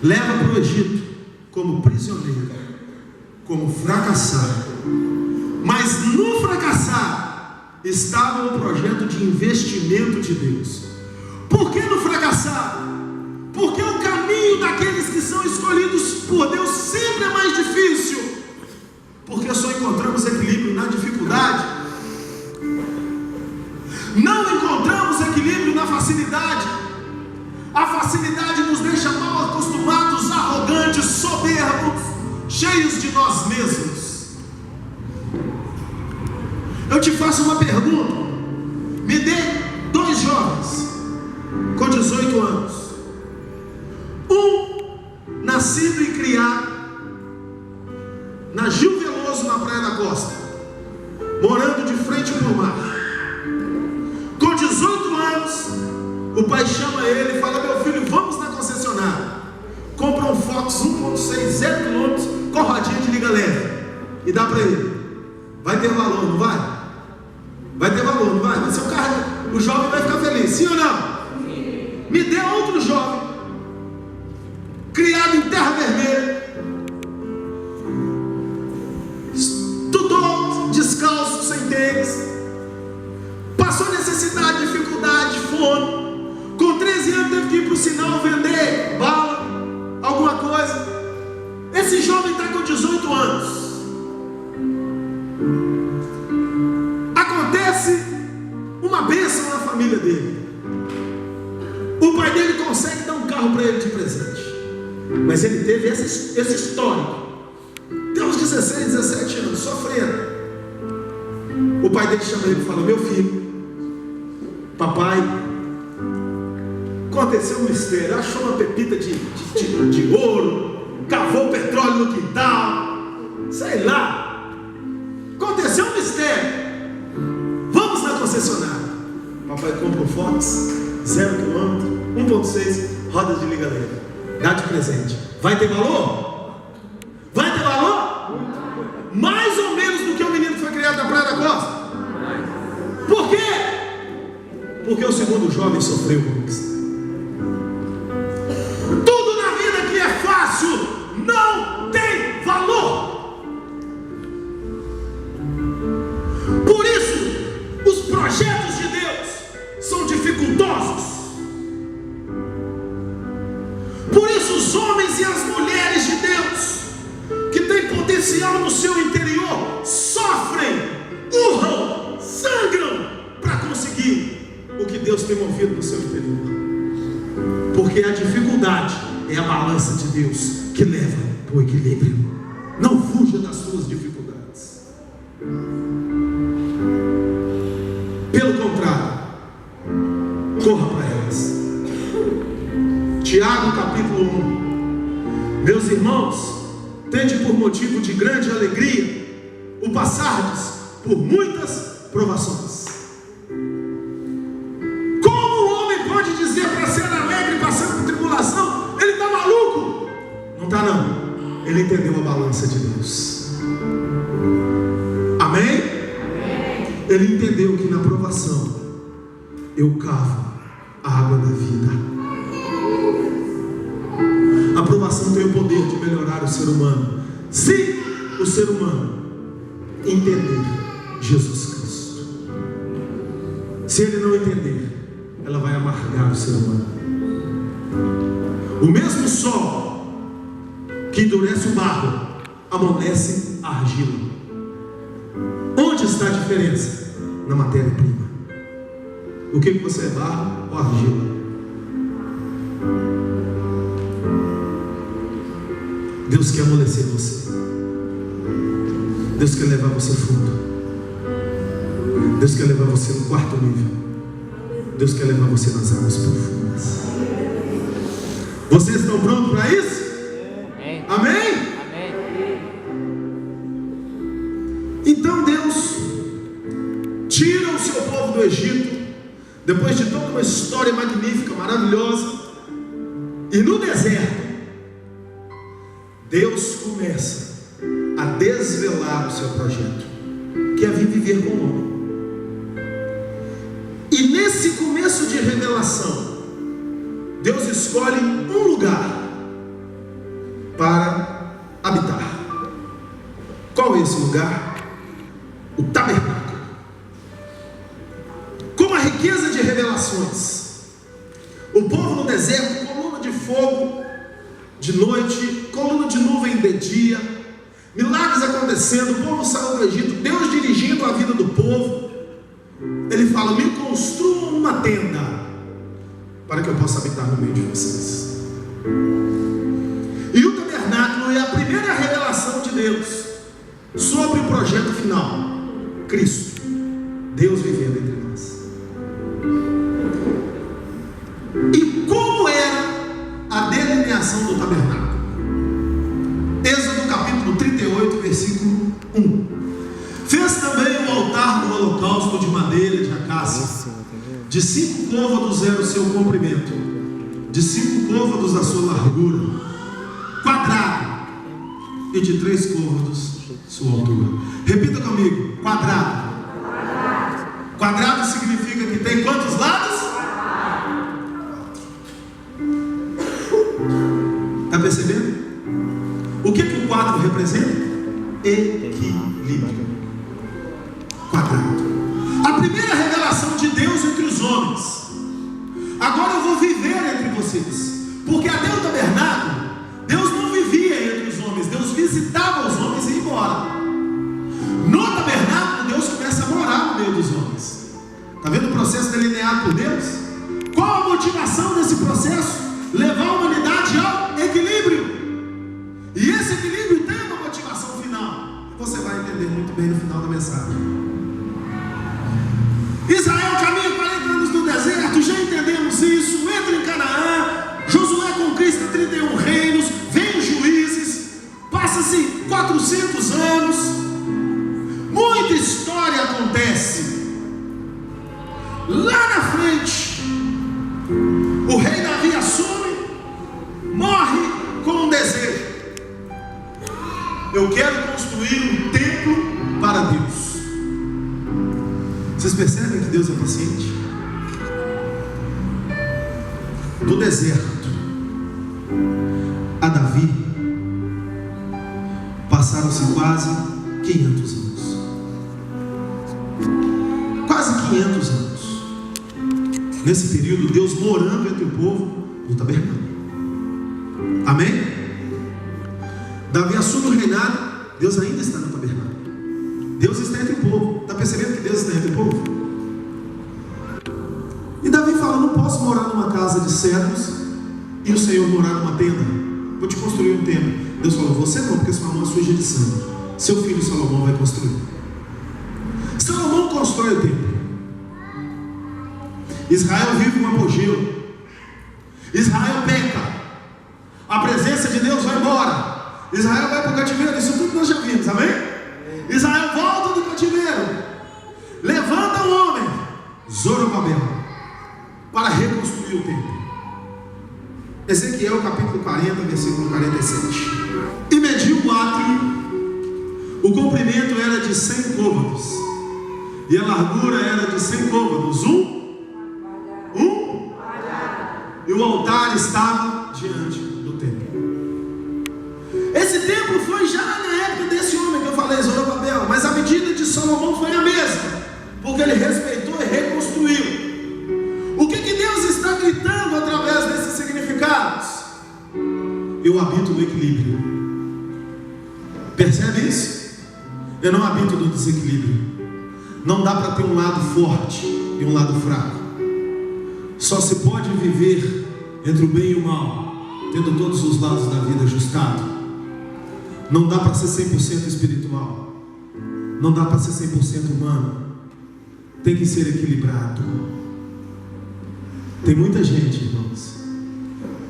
leva para o Egito como prisioneiro, como fracassado. Mas no fracassar estava um projeto de investimento de Deus. Por que no fracassar? Porque o caminho daqueles que são escolhidos por Deus sempre é mais difícil. Porque só encontramos equilíbrio na dificuldade. Não encontramos equilíbrio na facilidade. A facilidade nos deixa mal acostumados, arrogantes, soberbos, cheios de nós mesmos. Eu te faço uma pergunta. Me dê 2 jovens com 18 anos. Um nascido e criado na Gil Veloso, na Praia da Costa, morando de frente para o mar. Com 18 anos, o pai chama ele e fala: meu filho, vamos na concessionária. Compra um Fox 1.6, 0 km, com rodinha de liga leve, e dá para ele. Vai ter valor, não vai? Vai ter valor, não vai? Vai ser um carro, o jovem vai ficar feliz, sim ou não? Sim. Me dê outro jovem, criado em terra vermelha, estudou descalço, sem tênis, passou necessidade, dificuldade, fome, com 13 anos teve que ir para o sinal vender bala, alguma coisa. Esse jovem está com 18 anos. Acontece uma bênção na família dele. O pai dele consegue dar um carro para ele de presente. Mas ele teve esse histórico. Tem uns 16, 17 anos, sofrendo. O pai dele chama ele e fala: meu filho, papai, aconteceu um mistério. Achou uma pepita de ouro, cavou petróleo no quintal, sei lá. Aconteceu um mistério. Vamos na concessionária. Papai compra um Fox 0 km, 1.6, rodas de liga leve, dá de presente. Vai ter valor? Vai ter valor? Mais ou menos do que o menino que foi criado na Praia da Costa. Por quê? Porque o segundo jovem sofreu conquista. Tudo na vida que é fácil não tem valor. Por isso, os projetos de Deus são dificultosos. os homens e as mulheres de Deus que têm potencial no seu interior sofrem, urram, sangram para conseguir o que Deus tem movido no seu interior. Porque a dificuldade é a balança de Deus que leva para o equilíbrio. Não fuja das suas dificuldades. Pelo contrário, corra para elas. Tiago capítulo 1. Meus irmãos, tende por motivo de grande alegria o passardes por muitas provações. Como o homem pode dizer para ser alegre passando por tribulação? Ele está maluco? Não está não. Ele entendeu a balança de Deus. Amém? Amém? Ele entendeu que na provação eu cavo a água da vida. A provação tem o poder de melhorar o ser humano, se o ser humano entender Jesus Cristo. Se ele não entender, ela vai amargar o ser humano. O mesmo sol que endurece o barro amolece a argila. Onde está a diferença? Na matéria-prima. O que você é, barro ou argila? Deus quer amolecer você. Deus quer levar você fundo. Deus quer levar você no quarto nível. Deus quer levar você nas águas profundas. Vocês estão prontos para isso? Amém? Amém? Então Deus tira o seu povo do Egito, depois de toda uma história magnífica, maravilhosa, e no deserto Deus começa a desvelar o seu projeto, que é vir viver com o homem. E nesse começo de revelação, Deus escolhe um lugar para habitar. Qual é esse lugar? O tabernáculo. Com uma riqueza de revelações. O povo no deserto, coluna de fogo de noite, coluna de nuvem de dia, milagres acontecendo, o povo saiu do Egito, Deus dirigindo a vida do povo. Ele fala: me construam uma tenda para que eu possa habitar no meio de vocês. E o tabernáculo é a primeira revelação de Deus sobre o projeto final, Cristo, Deus vivendo entre nós. E como era a delineação do tabernáculo? Êxodo capítulo 38, versículo 1. Fez também o altar do holocausto de madeira de acácia. De 5 côvados era o seu comprimento, de 5 côvados a sua largura, quadrado, e de 3 côvados sua altura. Repita comigo: quadrado. Quadrado significa que tem quantos lados? Está percebendo? O que o quadro representa? Equilíbrio. Quadrado. A primeira revelação de Deus entre os homens. Agora eu vou viver entre vocês. Porque até o tabernáculo, Deus não vivia entre os homens. Deus visitava os homens e ia embora. No tabernáculo, Deus começa a morar no meio dos homens. Está vendo o processo delineado por Deus? Qual a motivação desse processo? Levar a humanidade ao equilíbrio. E esse equilíbrio tem uma motivação final. Você vai entender muito bem no final da mensagem. Israel caminha 40 anos no deserto, já entendemos isso. Entra em Canaã, Josué conquista 31 reinos, vem os juízes, passa-se 400 anos, muita história acontece. Lá na frente, o rei Davi assume, morre com um desejo: eu quero construir um templo para Deus. Vocês percebem que Deus é paciente? Do deserto a Davi passaram-se quase 500 anos. Quase 500 anos. Nesse período, Deus morando entre o povo no tabernáculo. Amém? Davi assume o reinado, Deus ainda está no tabernáculo. Deus está entre o povo. Está percebendo que Deus está entre o povo? E Davi fala: não posso morar numa casa de cedros e o Senhor morar numa tenda. Vou te construir um templo. Deus falou: você não, porque sua mão é suja de sangue. Seu filho Salomão vai construir. Salomão constrói o templo. Israel vive um apogeu. Israel peca. A presença de Deus vai embora. Israel vai para o cativeiro. Isso tudo nós já vimos, amém? Israel volta do cativeiro. Levanta um homem, Zorobabel, para reconstruir o templo. Ezequiel capítulo 40, versículo 47. E mediu o átrio. O comprimento era de 100 côvados e a largura era de 100 côvados. E o altar estava diante do templo. Esse templo foi já na época desse homem que eu falei, Zorobabel, mas a medida de Salomão foi a mesma, porque ele respeitou e reconstruiu. O que Deus está gritando através desses significados? Eu habito no equilíbrio. Percebe isso? Eu não habito no desequilíbrio. Não dá para ter um lado forte e um lado fraco. Só se pode viver entre o bem e o mal, tendo todos os lados da vida ajustado. Não dá para ser 100% espiritual. Não dá para ser 100% humano. Tem que ser equilibrado. Tem muita gente, irmãos,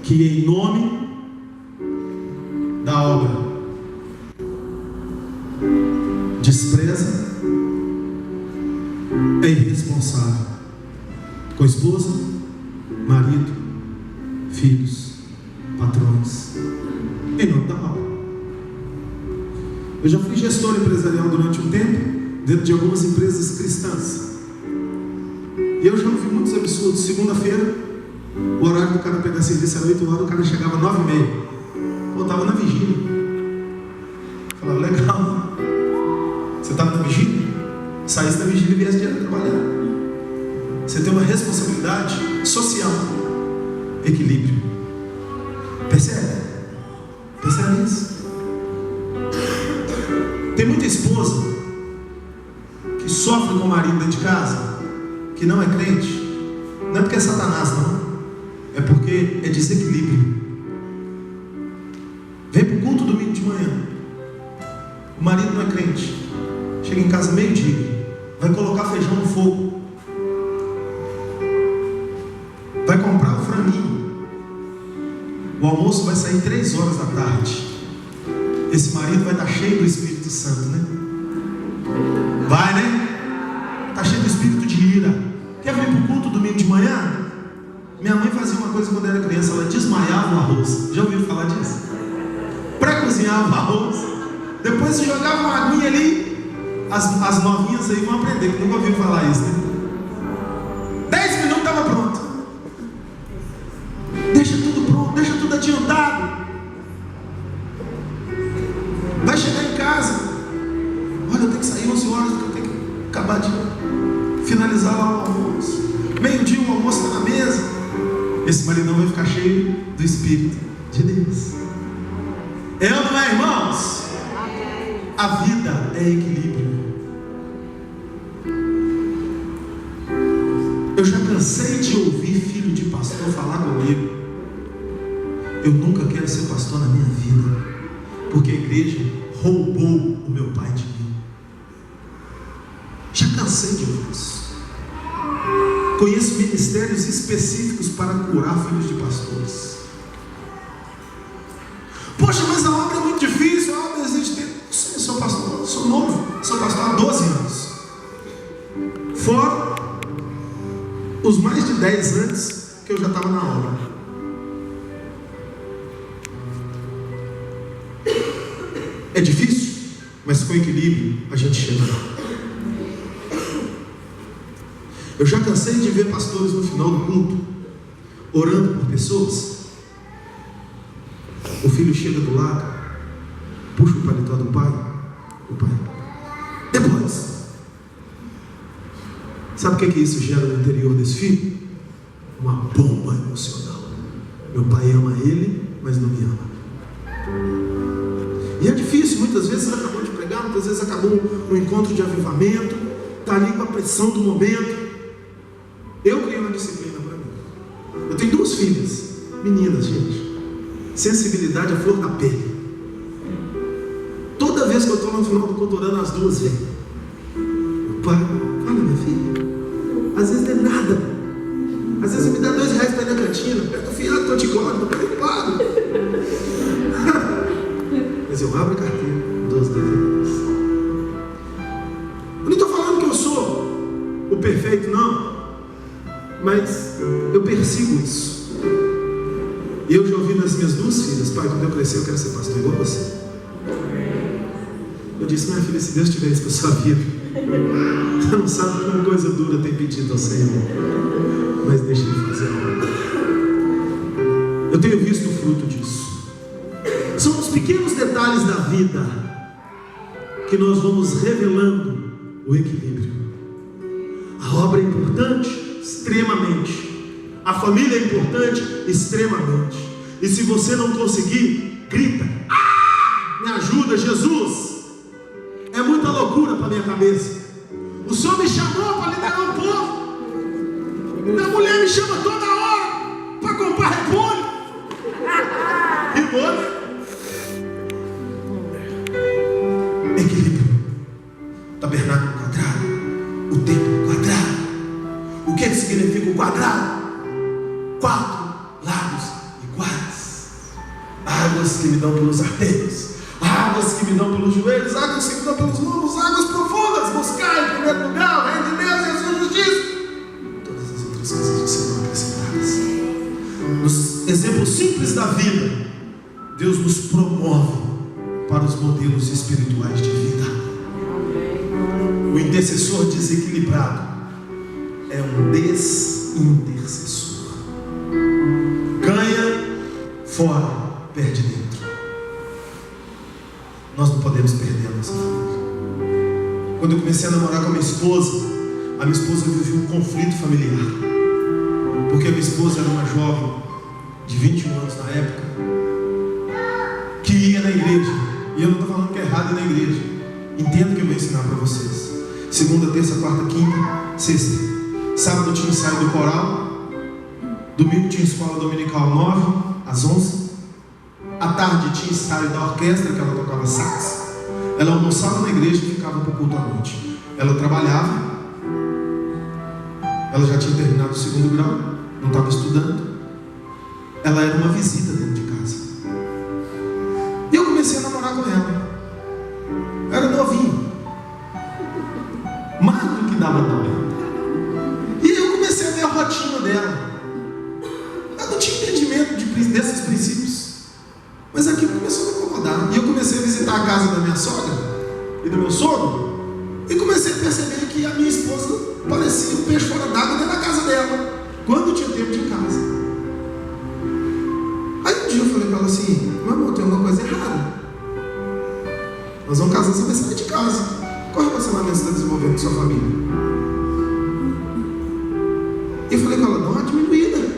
que em nome da obra despreza, é irresponsável com esposa, marido, filhos, patrões, em nome da obra. Eu já fui gestor empresarial durante um tempo, dentro de algumas empresas cristãs, e eu já ouvi muitos absurdos. Segunda-feira, o horário do cara pegar serviço era 8 horas, o cara chegava às 9h30. Eu estava na vigília. Eu falava: legal, você estava na vigília? Saísse da vigília e viesse direto trabalhar. Você tem uma responsabilidade social. Equilíbrio. Percebe? Percebe isso? Tem muita esposa que sofre com o marido dentro de casa, que não é crente. Não é porque é Satanás, não. É porque é desequilíbrio. Vem para o culto domingo de manhã. O marido não é crente. Chega em casa meio-dia, vai colocar feijão no fogo, vai comprar o franguinho. O almoço vai sair 3 horas da tarde. Esse marido vai estar cheio do Espírito Santo, né? Vai, né? Está cheio do espírito de ira. Quer vir para o culto domingo de manhã? Minha mãe fazia uma coisa quando era criança: ela desmaiava o arroz. Já ouviram falar disso? Pré-cozinhava o arroz, depois se jogava uma aguinha ali. As novinhas aí vão aprender, que nunca ouviram falar isso, né? 10 minutos estava pronto. Deixa tudo pronto, deixa tudo adiantado. Vai chegar em casa: olha, eu tenho que sair 11 horas, porque eu tenho que acabar de finalizar lá o almoço. Meio-dia o almoço está na mesa. Esse maridão vai ficar cheio do Espírito de Deus. É ou não é, irmãos? A vida é equilíbrio. Eu já cansei de ouvir filho de pastor falar comigo: eu nunca quero ser pastor na minha vida, porque a igreja roubou o meu pai de mim. Já cansei de ouvir isso. Conheço ministérios específicos para curar filhos de pastores. Poxa, mas a obra é muito difícil, a obra exige tempo. Eu sou pastor, sou novo, sou pastor há 12 anos. Fora os mais de 10 antes que eu já estava na obra. É difícil, mas com equilíbrio a gente chega lá. Eu já cansei de ver pastores no final do culto orando por pessoas. O filho chega do lado, puxa o paletó do pai. O pai: depois. Sabe o que isso gera no interior desse filho? Uma bomba emocional. Meu pai ama ele mas não me ama. E é difícil, muitas vezes você acabou de pregar, muitas vezes acabou no encontro de avivamento, está ali com a pressão do momento. Eu criei uma disciplina para mim. Eu tenho 2 filhas, meninas, gente. Sensibilidade à flor da pele. Toda vez que eu estou no final do culto orando, as 2 vêm. Pai, fala, minha filha. Às vezes não é nada. Às vezes me dá R$2 para ir na cantina. Pega o fiado, estou te gordo, estou preocupado. Mas eu abro a carteira, dou os R$2. Eu não estou falando que eu sou o perfeito, não. Mas eu persigo isso. E eu já ouvi das minhas 2 filhas: pai, quando eu crescer eu quero ser pastor igual você. Eu disse: minha filha, se Deus tiver isso para a sua vida, você não sabe como coisa dura tem pedido ao Senhor. Mas deixa Ele fazer algo. Eu tenho visto o fruto disso. São os pequenos detalhes da vida que nós vamos revelando o equilíbrio. A obra é importante, extremamente. A família é importante, extremamente. E se você não conseguir, grita: me ajuda, Jesus! É muita loucura para minha cabeça. O Senhor me chamou para liderar o povo. Minha mulher me chama toda hora para comprar repolho. Repolho. Equilíbrio. Tabernáculo quadrado. O templo quadrado. O que significa o quadrado? 4 lados iguais. Águas que me dão pelos artérios, águas que me dão pelos joelhos, águas que me dão pelos lombos, águas profundas. Buscar em primeiro lugar o reino de Deus e a sua justiça. Todas as outras coisas serão acrescentadas. Nos exemplos simples da vida, Deus nos promove para os modelos espirituais de vida. O intercessor desequilibrado é um desintercessor. Ganha fora, perde dentro. Nós não podemos perder a nossa família. Quando eu comecei a namorar com a minha esposa vivia um conflito familiar, porque a minha esposa era uma jovem de 21 anos na época, que ia na igreja. E eu não estou falando que é errado ir na igreja. Entenda o que eu vou ensinar para vocês. Segunda, terça, quarta, quinta, sexta. Sábado tinha ensaio do coral. Domingo tinha escola dominical 9 às 11. À tarde tinha ensaio da orquestra, que ela tocava sax. Ela almoçava na igreja e ficava para o culto à noite. Ela trabalhava. Ela já tinha terminado o 2º grau, não estava estudando. Ela era uma visita dentro de casa. E eu comecei a namorar com ela. Eu era novinho, magro que dava dó. E eu comecei a ver a rotina dela. Eu não tinha entendimento desses princípios, mas aquilo começou a me incomodar. E eu comecei a visitar a casa da minha sogra e do meu sogro, e comecei a perceber que a minha esposa parecia um peixe fora d'água dentro da casa dela, quando tinha tempo de ir em casa. Aí um dia eu falei para ela assim: meu amor, tem alguma coisa errada. Nós vamos casar, você vai sair de casa. Qual relacionamento você está desenvolvendo com sua família? E eu falei com ela: dá uma diminuída.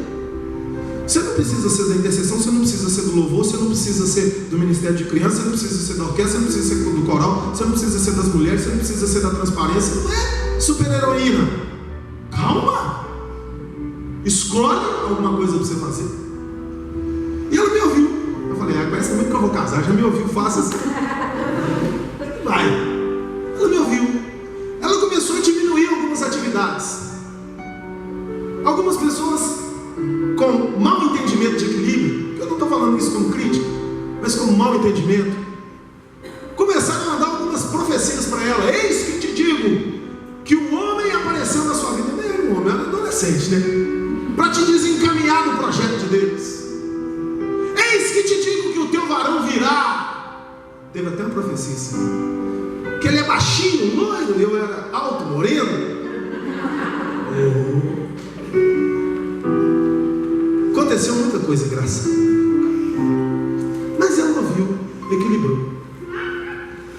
Você não precisa ser da intercessão, você não precisa ser do louvor, você não precisa ser do ministério de criança, você não precisa ser da orquestra, você não precisa ser do coral, você não precisa ser das mulheres, você não precisa ser da transparência. Não é super-heroína. Calma. Escolhe alguma coisa para você fazer. E ela me ouviu. Eu falei: parece muito que eu vou casar. Já me ouviu, faça assim. Vai. Ela me ouviu. Ela começou a diminuir algumas atividades. Algumas pessoas com mau entendimento de equilíbrio, eu não estou falando isso como crítica, mas como mau entendimento, começaram a mandar algumas profecias para ela. Eis que te digo que o homem apareceu na sua vida. Não era um homem, era um adolescente, né? Para te desencaminhar do projeto de Deus. Eis que te digo que o teu varão virá. Teve até uma profecia assim, que ele é baixinho, loiro, eu era alto, moreno. Aconteceu muita coisa engraçada, mas ela ouviu, equilibrou.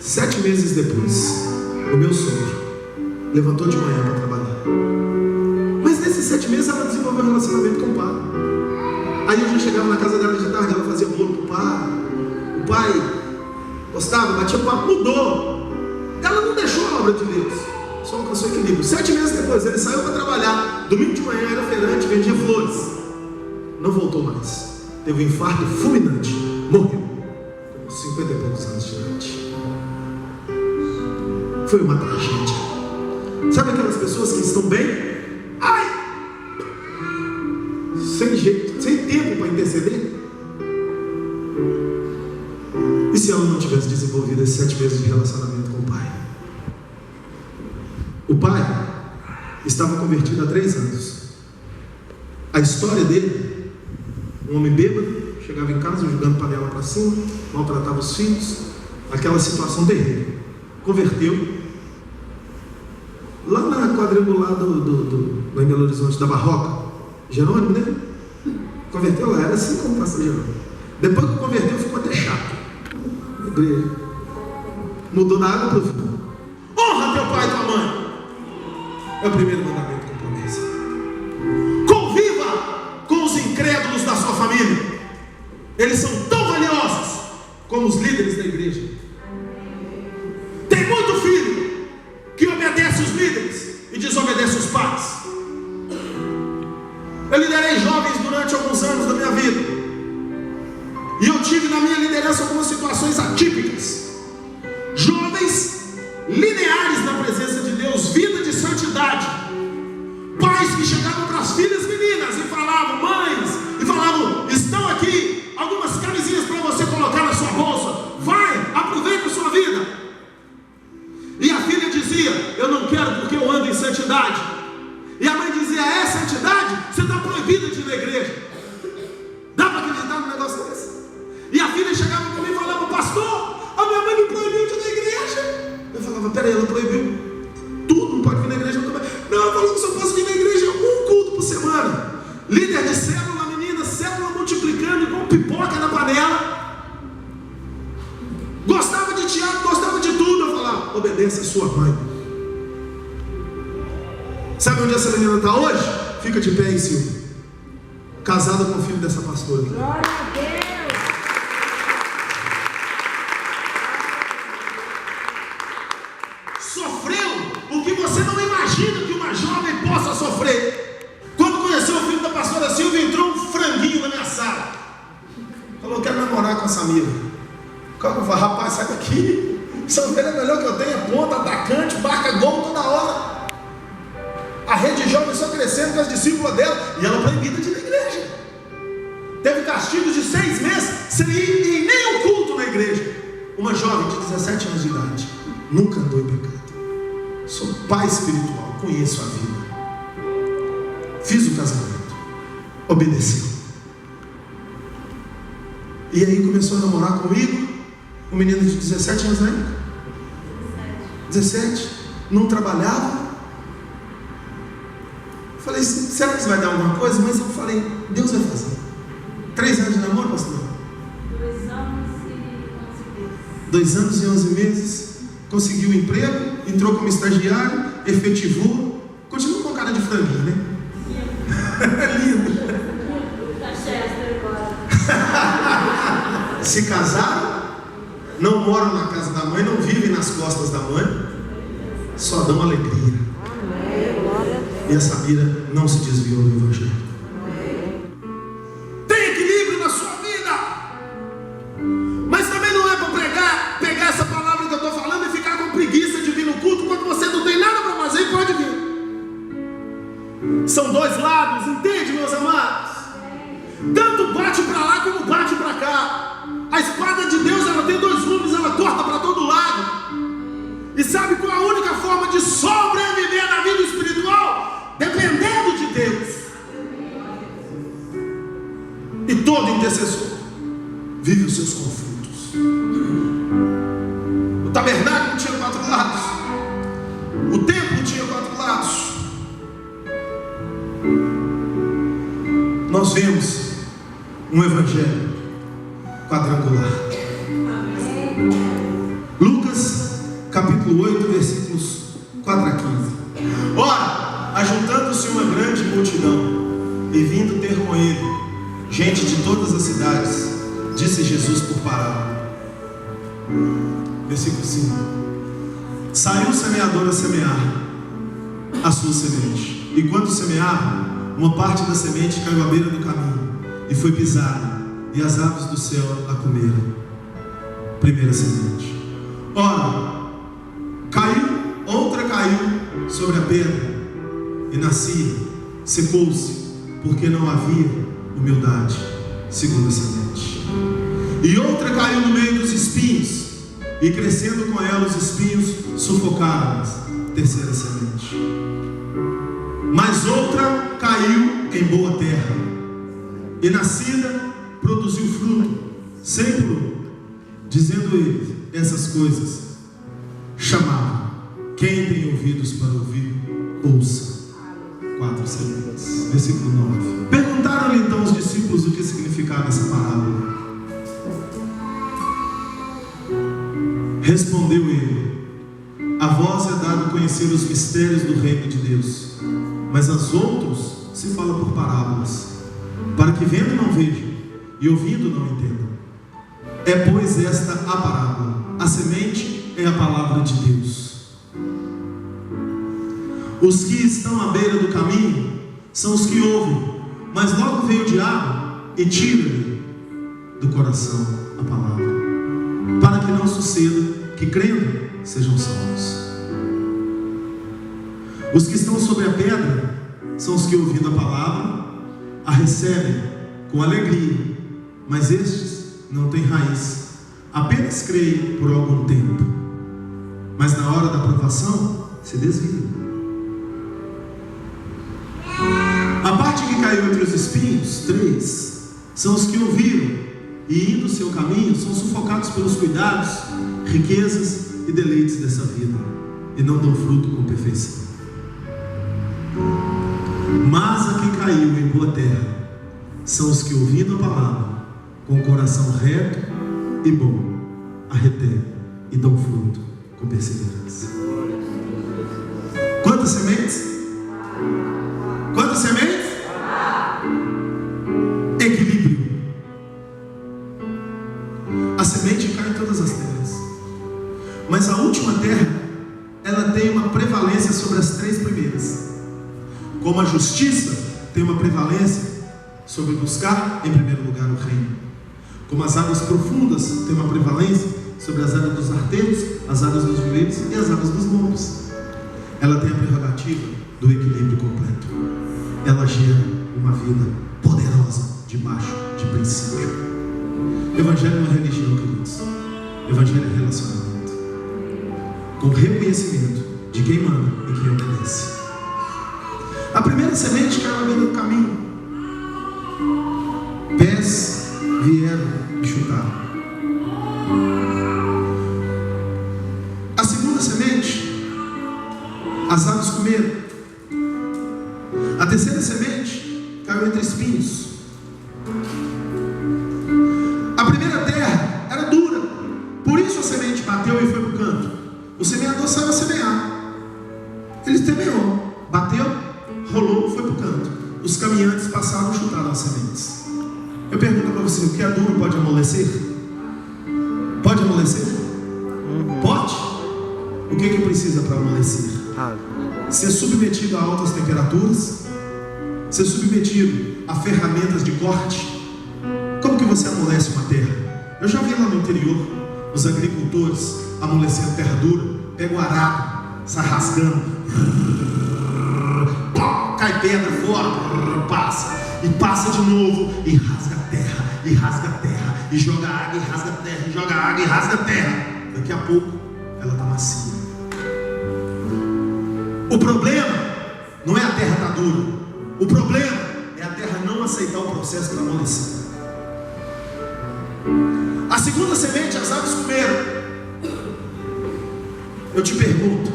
7 meses depois, o meu sogro levantou de manhã para trabalhar. Mas nesses 7 meses ela desenvolveu um relacionamento com o pai. Aí eu já chegava na casa dela de tarde, ela fazia bolo pro pai. O pai gostava, batia papo, mudou. Ela não deixou a obra de Deus, só alcançou equilíbrio. 7 meses depois, ele saiu para trabalhar. Domingo de manhã era feirante, vendia flores. Não voltou mais. Teve um infarto fulminante, morreu com 50 e poucos anos de idade. Foi uma tragédia. Sabe aquelas pessoas que estão bem? Ai! Sem jeito, sem tempo para interceder. E se ela não tivesse desenvolvido esses 7 meses de relacionamento com o pai? O pai estava convertido há 3 anos. A história dele: um homem bêbado, chegava em casa jogando panela para cima, maltratava os filhos, aquela situação terrível. Converteu lá na quadrangular lá em Belo Horizonte, da Barroca, Jerônimo, né? Converteu lá, era assim como pastor Jerônimo. Depois que converteu, ficou até chato. Igreja. Mudou da água para o vinho. Honra teu pai e tua mãe. É o primeiro mandamento com promessa. Conviva com os incrédulos da sua família. Eles são tão valiosos como os líderes da igreja. Tem muito filho que obedece os líderes e desobedece os pais. Eu liderei jovens durante alguns anos da minha vida, e eu tive na minha liderança algumas situações atípicas. Jovens lineares na presença de Deus, vida de santidade. Pais que chegavam para as filhas meninas e falavam: mães, e falavam: estão aqui algumas camisinhas para você colocar na sua bolsa, vai, aproveita a sua vida. E a filha dizia: eu não quero porque eu ando em santidade. E a mãe dizia: é santidade? Você está proibida de ir na igreja. Dá para acreditar num negócio desse? E a filha chegava para mim e falava: pastor, a minha mãe me proibiu de ir na igreja. Eu falava: peraí, ela proibiu tudo, não pode vir na igreja também. Não, ela falou que só posso vir na igreja um culto por semana. Líder de célula, menina, célula multiplicando igual pipoca na panela. Gostava de teatro, gostava de tudo. Eu falava: obedeça a sua mãe. Sabe onde essa menina está hoje? Fica de pé aí, Silvia. Casada com o filho dessa pastora. Glória a Deus. Sofreu o que você não imagina que uma jovem possa sofrer. Quando conheceu o filho da pastora Silvia, entrou um franguinho na minha sala. Falou: eu quero namorar com a Samira. O cara falou: rapaz, sai daqui. Essa ovelha é melhor que eu tenho, é ponta, atacante, marca gol toda hora. A rede jovem só crescendo com as discípulas dela, e ela proibida de ir na igreja. Teve castigos de 6 meses sem ir em nenhum culto na igreja. Uma jovem de 17 anos de idade, nunca andou em pecado. Sou pai espiritual, conheço a vida. Fiz o casamento, obedeceu. E aí começou a namorar comigo, um menino de 17 anos na época. 17, não trabalhava. Falei: será que isso vai dar alguma coisa? Mas eu falei: Deus vai fazer. 3 anos de namoro, pastor? 2 anos e 11 meses. Conseguiu um emprego, entrou como estagiário, efetivou. Continua com cara de franguinho, né? Lindo. Se casaram, não moram na casa da mãe, não vivem nas costas da mãe, só dão alegria. E a Samira não se desviou do evangelho. Tem equilíbrio na sua vida. Mas também não é para pegar essa palavra que eu estou falando e ficar com preguiça de vir no culto quando você não tem nada para fazer e pode vir. São 2 lados, entende, meus amados? Tanto bate para lá como bate para cá. A espada de Deus, ela tem 2 gumes, ela corta para todo lado. E sabe qual é a única forma de sobreviver na vida espiritual? Dependendo de Deus. E todo intercessor vive os seus conflitos. O tabernáculo tinha 4 lados. O templo tinha 4 lados. Nós vemos um evangelho quadrangular. Lucas capítulo 8, versículos 4 a 15. Ora, ajuntando-se uma grande multidão, e vindo ter com ele gente de todas as cidades, disse Jesus por parábola. Versículo 5. Saiu o semeador a semear a sua semente, e quando semeava, uma parte da semente caiu à beira do caminho e foi pisada, e as aves do céu a comeram. Primeira semente. Ora, outra caiu sobre a pedra e nascia, secou-se, porque não havia humildade. Segunda semente. E outra caiu no meio dos espinhos, e crescendo com ela os espinhos sufocaram-nas. Terceira semente. Mas outra caiu em boa terra, e nascida produziu fruto, sem fruto. Dizendo ele essas coisas, chamava: quem tem ouvidos para ouvir, ouça. 4 sementes. Versículo 9. Perguntaram-lhe então os discípulos o que significava essa parábola. Respondeu ele: a vós é dado conhecer os mistérios do reino de Deus, mas aos outros se fala por parábolas, para que vendo não vejam, e ouvindo não entendam. É pois esta a parábola: a semente é a palavra de Deus. Os que estão à beira do caminho são os que ouvem, mas logo vem o diabo e tira-lhe do coração a palavra, para que não suceda que, crendo, sejam salvos. Os que estão sobre a pedra são os que, ouvindo a palavra, a recebem com alegria, mas estes não têm raiz, apenas creem por algum tempo, mas na hora da provação se desviam. A parte que caiu entre os espinhos, 3, são os que ouviram e, indo o seu caminho, são sufocados pelos cuidados, riquezas e deleites dessa vida, e não dão fruto com perfeição. Mas a que caiu em boa terra são os que, ouvindo a palavra, com o coração reto e bom, a retêm e dão fruto com perseverança. Quantas sementes? Quantas sementes? Equilíbrio. A semente cai em todas as terras, mas a última terra, ela tem uma prevalência sobre as 3 primeiras. Como a justiça tem uma prevalência sobre buscar em primeiro lugar o reino, como as águas profundas têm uma prevalência sobre as águas dos arteiros, as águas dos vileiros e as águas dos lombos, ela tem a prerrogativa do equilíbrio completo. Ela gera uma vida poderosa debaixo de princípio. Evangelho não é religião, queridos. Evangelho é relacionamento, com reconhecimento de quem manda e quem obedece. A primeira semente caiu à beira do caminho. Pés vieram e chutaram. A segunda semente, as aves comeram. A terceira semente caiu entre espinhos. A primeira terra era dura, por isso a semente bateu e foi para o canto. O semeador saiu a semear, ele semeou, bateu, rolou, foi para o canto. Os caminhantes passaram e chutaram as sementes. Eu pergunto para você: o que é duro pode amolecer? Pode amolecer? Pode? O que precisa para amolecer? Ser submetido a altas temperaturas, ser submetido a ferramentas de corte. Como que você amolece uma terra? Eu já vi lá no interior os agricultores amolecendo terra dura. Pega o arado, sai rasgando, cai pedra fora, passa, e passa de novo, e rasga a terra, e rasga a terra, e joga água, e rasga a terra, e joga água, e rasga a terra. Daqui a pouco ela está macia. O problema não é a terra estar dura, o problema é a terra não aceitar o processo para amolecer. A segunda semente, as aves comeram. Eu te pergunto: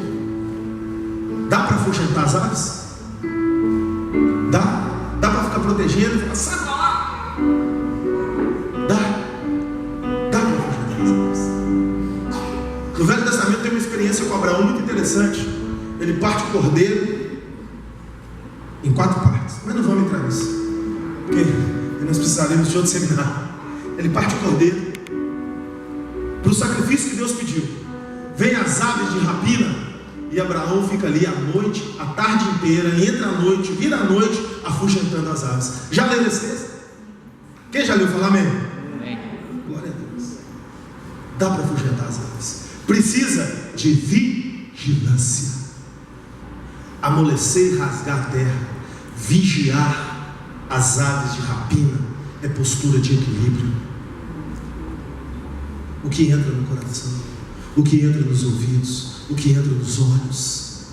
dá para afugentar as aves? Dá para ficar protegendo e falar: sai pra lá? Dá para afugentar as aves. No Velho Testamento tem uma experiência com Abraão muito interessante. Ele parte o cordeiro em 4 partes, mas não vamos entrar nisso, porque nós precisaremos saímos de outro seminário. Ele parte o cordeiro para o sacrifício que Deus pediu. Vem as aves de rapina, e Abraão fica ali a noite, a tarde inteira, entra a noite, vira a noite, afugentando as aves. Já leu esse texto? Quem já leu? Fala amém. Glória a Deus. Dá para afugentar as aves. Precisa de vigilância. Amolecer e rasgar a terra, vigiar as aves de rapina, é postura de equilíbrio. O que entra no coração, o que entra nos ouvidos, o que entra nos olhos,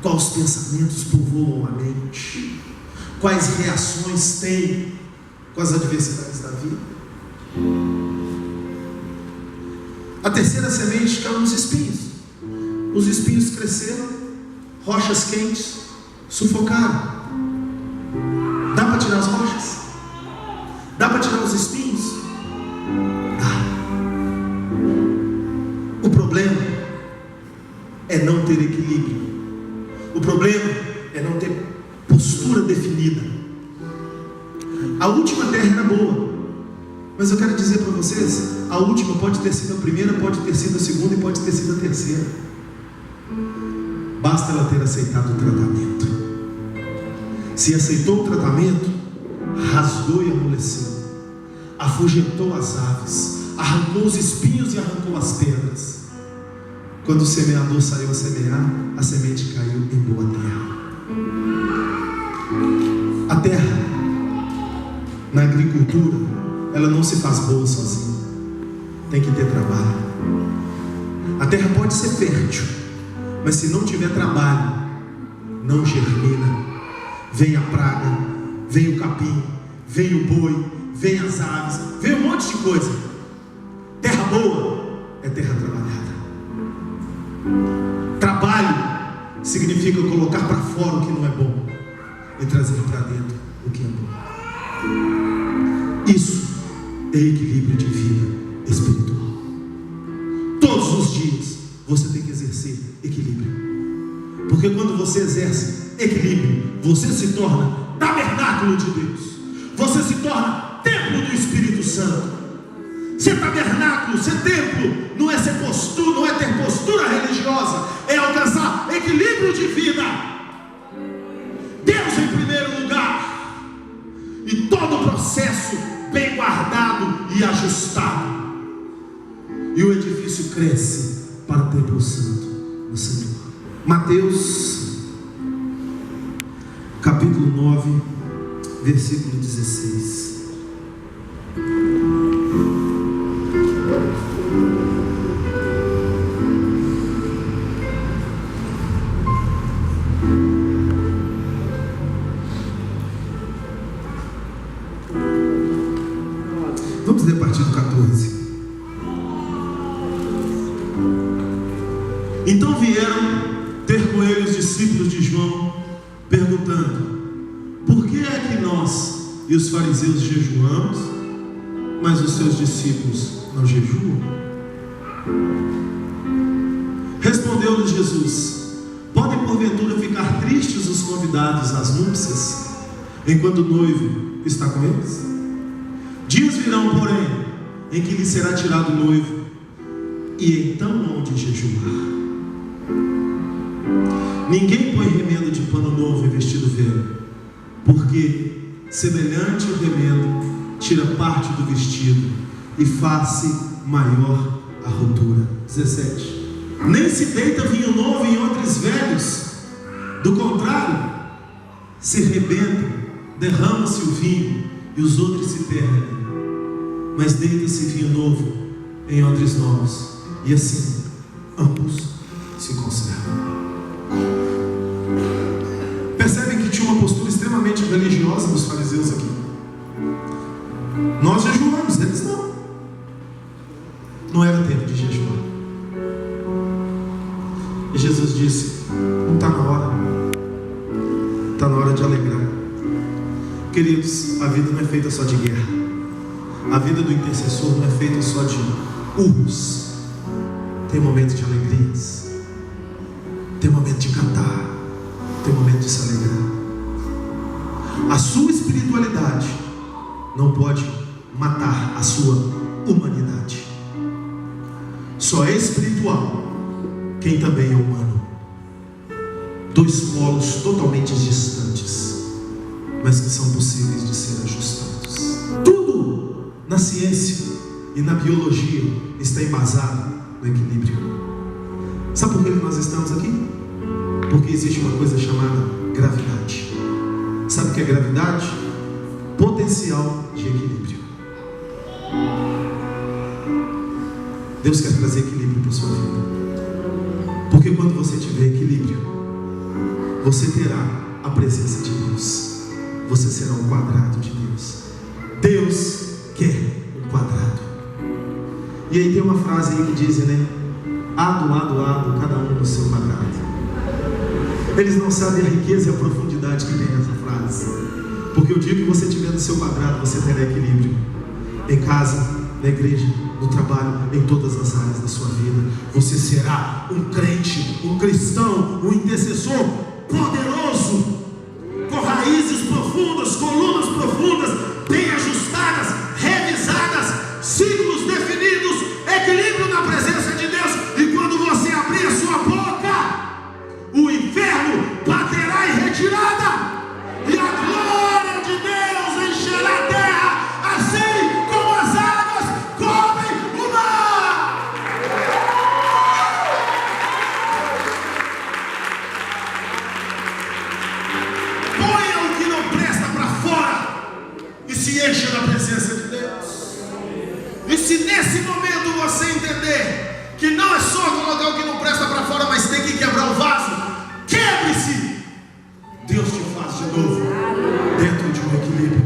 quais pensamentos povoam a mente, quais reações tem com as adversidades da vida. A terceira semente caiu nos espinhos. Os espinhos cresceram, rochas quentes sufocaram. Dá para tirar as rochas? Dá para tirar os espinhos? Dá. O problema é não ter equilíbrio. O problema é não ter postura definida. A última terra era boa, mas eu quero dizer para vocês, a última pode ter sido a primeira, pode ter sido a segunda e pode ter sido a terceira. Basta ela ter aceitado o tratamento. Se aceitou o tratamento, rasgou e amoleceu, afugentou as aves, arrancou os espinhos e arrancou as pedras. Quando o semeador saiu a semear, a semente caiu em boa terra. A terra, na agricultura, ela não se faz boa sozinha. Tem que ter trabalho. A terra pode ser fértil, mas se não tiver trabalho, não germina. Vem a praga, vem o capim, vem o boi, vem as aves, vem um monte de coisa. Terra boa é terra trabalhada. Trabalho significa colocar para fora o que não é bom e trazer para dentro o que é bom. Isso é equilíbrio de vida espiritual. Todos os dias você tem que exercer equilíbrio, porque quando você exerce equilíbrio, você se torna tabernáculo de Deus, você se torna templo do Espírito Santo. Ser tabernáculo, ser templo, não é ser postura, não é ter postura religiosa, é alcançar equilíbrio de vida. Deus em primeiro lugar, e todo o processo bem guardado e ajustado, e o edifício cresce para o templo santo do Senhor. Mateus capítulo 9, versículo 16. Vamos ler a partir do 14. Então vieram ter com ele os discípulos de João, perguntando: por que é que nós e os fariseus jejuamos, mas os seus discípulos não jejuam? Respondeu-lhes Jesus: podem porventura ficar tristes os convidados às núpcias, enquanto o noivo está com eles? Dias virão, porém, em que lhe será tirado o noivo, e então onde jejuar? Ninguém põe remendo de pano novo em vestido velho, porque semelhante o remendo tira parte do vestido e faz-se maior a rotura. 17. Nem se deita vinho novo em odres velhos, do contrário, se rebenta, derrama-se o vinho e os odres se perdem. Mas deita-se vinho novo em odres novos, e assim ambos se conservam. Percebem que tinha uma postura extremamente religiosa dos fariseus aqui. Nós jejuamos, eles não. Não era tempo de jejuar. E Jesus disse: não está na hora. Está na hora de alegrar. Queridos, a vida não é feita só de guerra. A vida do intercessor não é feita só de urros. Tem momentos de alegrias, tem momento de cantar, tem momento de se alegrar. A sua espiritualidade não pode matar a sua humanidade. Só é espiritual quem também é humano. Dois polos totalmente distantes, mas que são possíveis de ser ajustados. Tudo na ciência e na biologia está embasado no equilíbrio. Sabe por que nós estamos aqui? Porque existe uma coisa chamada gravidade. Sabe o que é gravidade? Potencial de equilíbrio. Deus quer trazer equilíbrio para a sua vida. Porque quando você tiver equilíbrio, você terá a presença de Deus. Você será um quadrado de Deus. Deus quer um quadrado. E aí tem uma frase aí que diz, né? Ado, cada um no seu quadrado. Eles não sabem a riqueza e a profundidade que tem nessa frase. Porque o dia que você estiver no seu quadrado, você terá equilíbrio. Em casa, na igreja, no trabalho, em todas as áreas da sua vida. Você será um crente, um cristão, um intercessor poderoso, com raízes profundas, colunas profundas, bem ajustadas, revisadas, ciclos definidos, equilíbrio na presença de Deus. E quando você abrir a sua boca, o inferno baterá em retirada, e a glória de Deus encherá a terra, assim como as águas cobrem o mar. Ponha o que não presta para fora e se encha da presença de Deus. E se nesse momento você entender que não é só colocar o que não presta para fora, mas tem que quebrar o vaso, quebre-se. Deus te faz de novo dentro de um equilíbrio.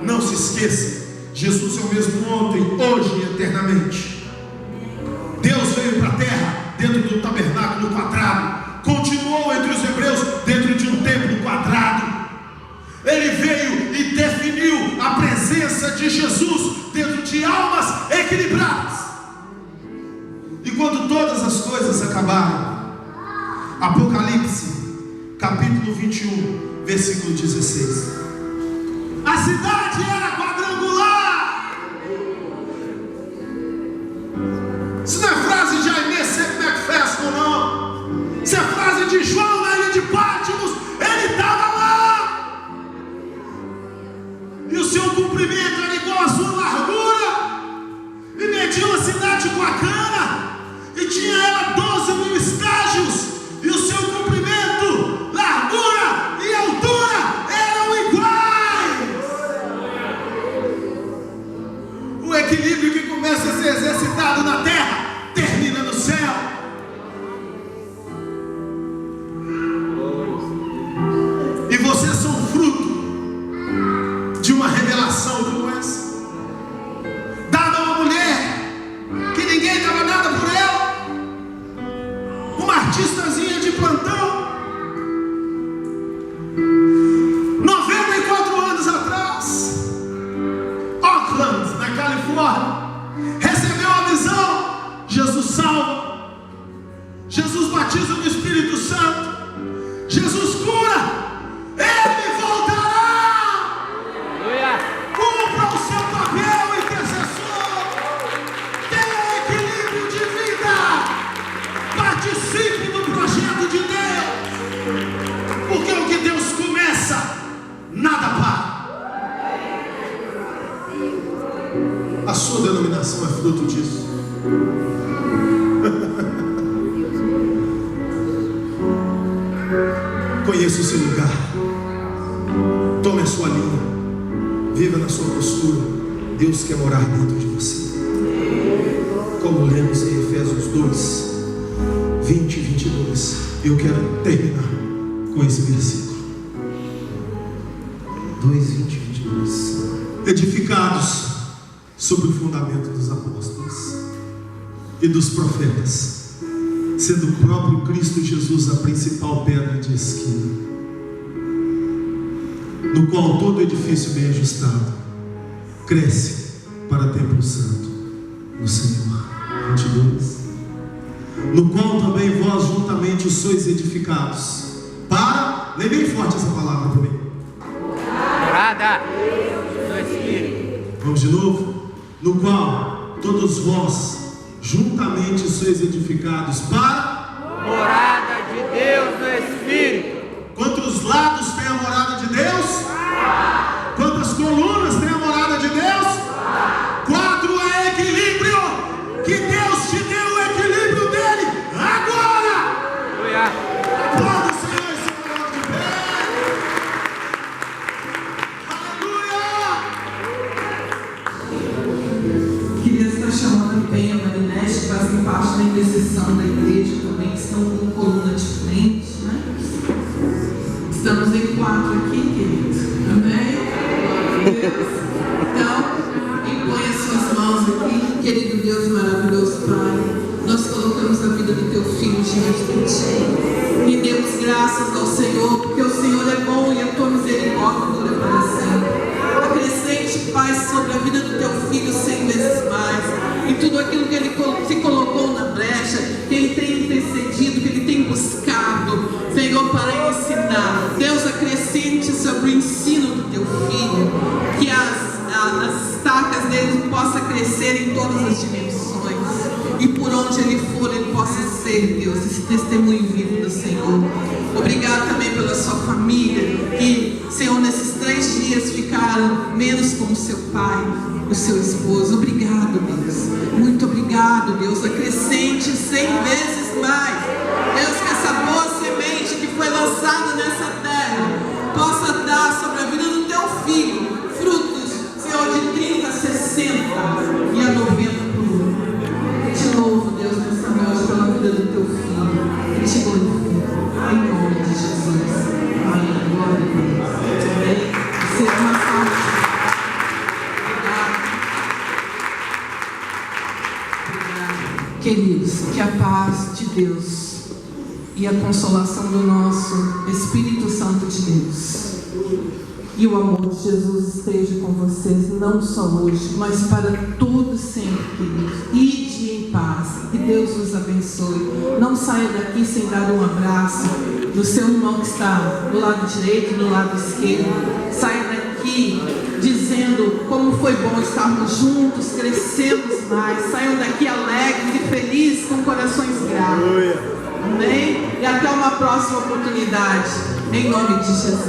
Não se esqueça, Jesus é o mesmo ontem, hoje e eternamente. Deus veio para a terra dentro do tabernáculo quadrado, continuou entre os hebreus dentro de um templo quadrado. Ele veio e definiu a presença de Jesus dentro de almas equilibradas. E quando todas as coisas acabaram, Apocalipse capítulo 21, versículo 16. A cidade era quadrangular. Isso não é frase de Aimee Sempre McPherson, não. Isso é frase de João na ilha de Patmos. Ele estava lá. E o seu comprimento era igual à sua largura. E mediu a cidade com a cana. E tinha ela 12.000 estágios. E o seu comprimento, largura e altura eram iguais. O equilíbrio que começa a ser exercitado na terra termina no céu. E vocês são fruto de uma revelação como essa, dada a uma mulher que ninguém dava nada por ela, uma artistazinha de plantão. 94 anos atrás, Oakland, na Califórnia, recebeu a visão. Jesus salva, Jesus batiza no Espírito Santo, Jesus cura. Ele voltará. Cumpra o seu papel intercessor. Tenha equilíbrio de vida. Participe do projeto de Deus. Porque o que Deus começa, nada para. A sua denominação é fruto disso. Conheça o seu lugar. Tome a sua linha. Viva na sua postura. Deus quer morar dentro de você. Como lemos em Efésios 2, 20 e 22. Eu quero terminar com esse versículo. 2, 20 e 22. Edificados sobre o fundamento dos apóstolos e dos profetas, sendo o próprio Cristo Jesus a principal pedra de esquina, no qual todo edifício bem ajustado cresce para templo santo no Senhor. 22. No qual também vós juntamente sois edificados para, lê bem forte essa palavra para mim, morada do Espírito. Vamos de novo? No qual todos vós juntamente sois edificados para morada de Deus no Espírito. Quantos lados tem a morada de Deus? Quantas colunas tem a morada de Deus? 4 é equilíbrio. Que Deus te deu o equilíbrio dele agora. Aplauda o Senhor e se coloque de pé. Aleluia. Queria estar chamando também a Marinete, que fazem parte da intercessão da igreja também, que estão com coluna diferente, né? Estamos em 4 aqui, queridos. Amém? Então, impõe as suas mãos aqui, querido Deus maravilhoso Pai. Nós colocamos a vida do teu filho diante de ti. E demos graças ao Senhor, porque o Senhor é bom e a tua misericórdia dura para sempre. Acrescente, Pai, sobre a vida do teu filho 100 vezes mais. E tudo aquilo que ele se colocou na brecha, que ele tem intercedido, que ele tem buscado, Senhor, para ensinar. Deus, acrescente sobre o ensino do teu filho, que as estacas dele possam crescer em todas as dimensões. E por onde ele for, ele possa ser, Deus, esse testemunho vivo do Senhor. Obrigado também pela sua família, que, Senhor, nesses 3 dias ficaram menos como seu pai, o seu esposo. Obrigado, Deus. Muito obrigado, Deus. Acrescente 100 vezes mais. Deus, que essa boa semente que foi lançada nessa terra possa dar sobre a vida do teu filho frutos, Senhor, de 30, 60 e a 90 por 1. Te louvo, Deus, nessa noite pela vida do teu filho. E te glorifico. Em nome de Jesus. Amém. Glória a Deus. Amém. Você é uma salva. Obrigado. Queridos, que a paz de Deus e a consolação do nosso Espírito Santo de Deus e o amor de Jesus esteja com vocês, não só hoje, mas para todos sempre, queridos. Ide em paz, que Deus nos abençoe. Não saia daqui sem dar um abraço no seu irmão que está do lado direito e do lado esquerdo. Saia daqui dizendo como foi bom estarmos juntos, crescemos mais. Saiam daqui alegres e felizes, com corações gratos. Amém? E até uma próxima oportunidade. Em nome de Jesus.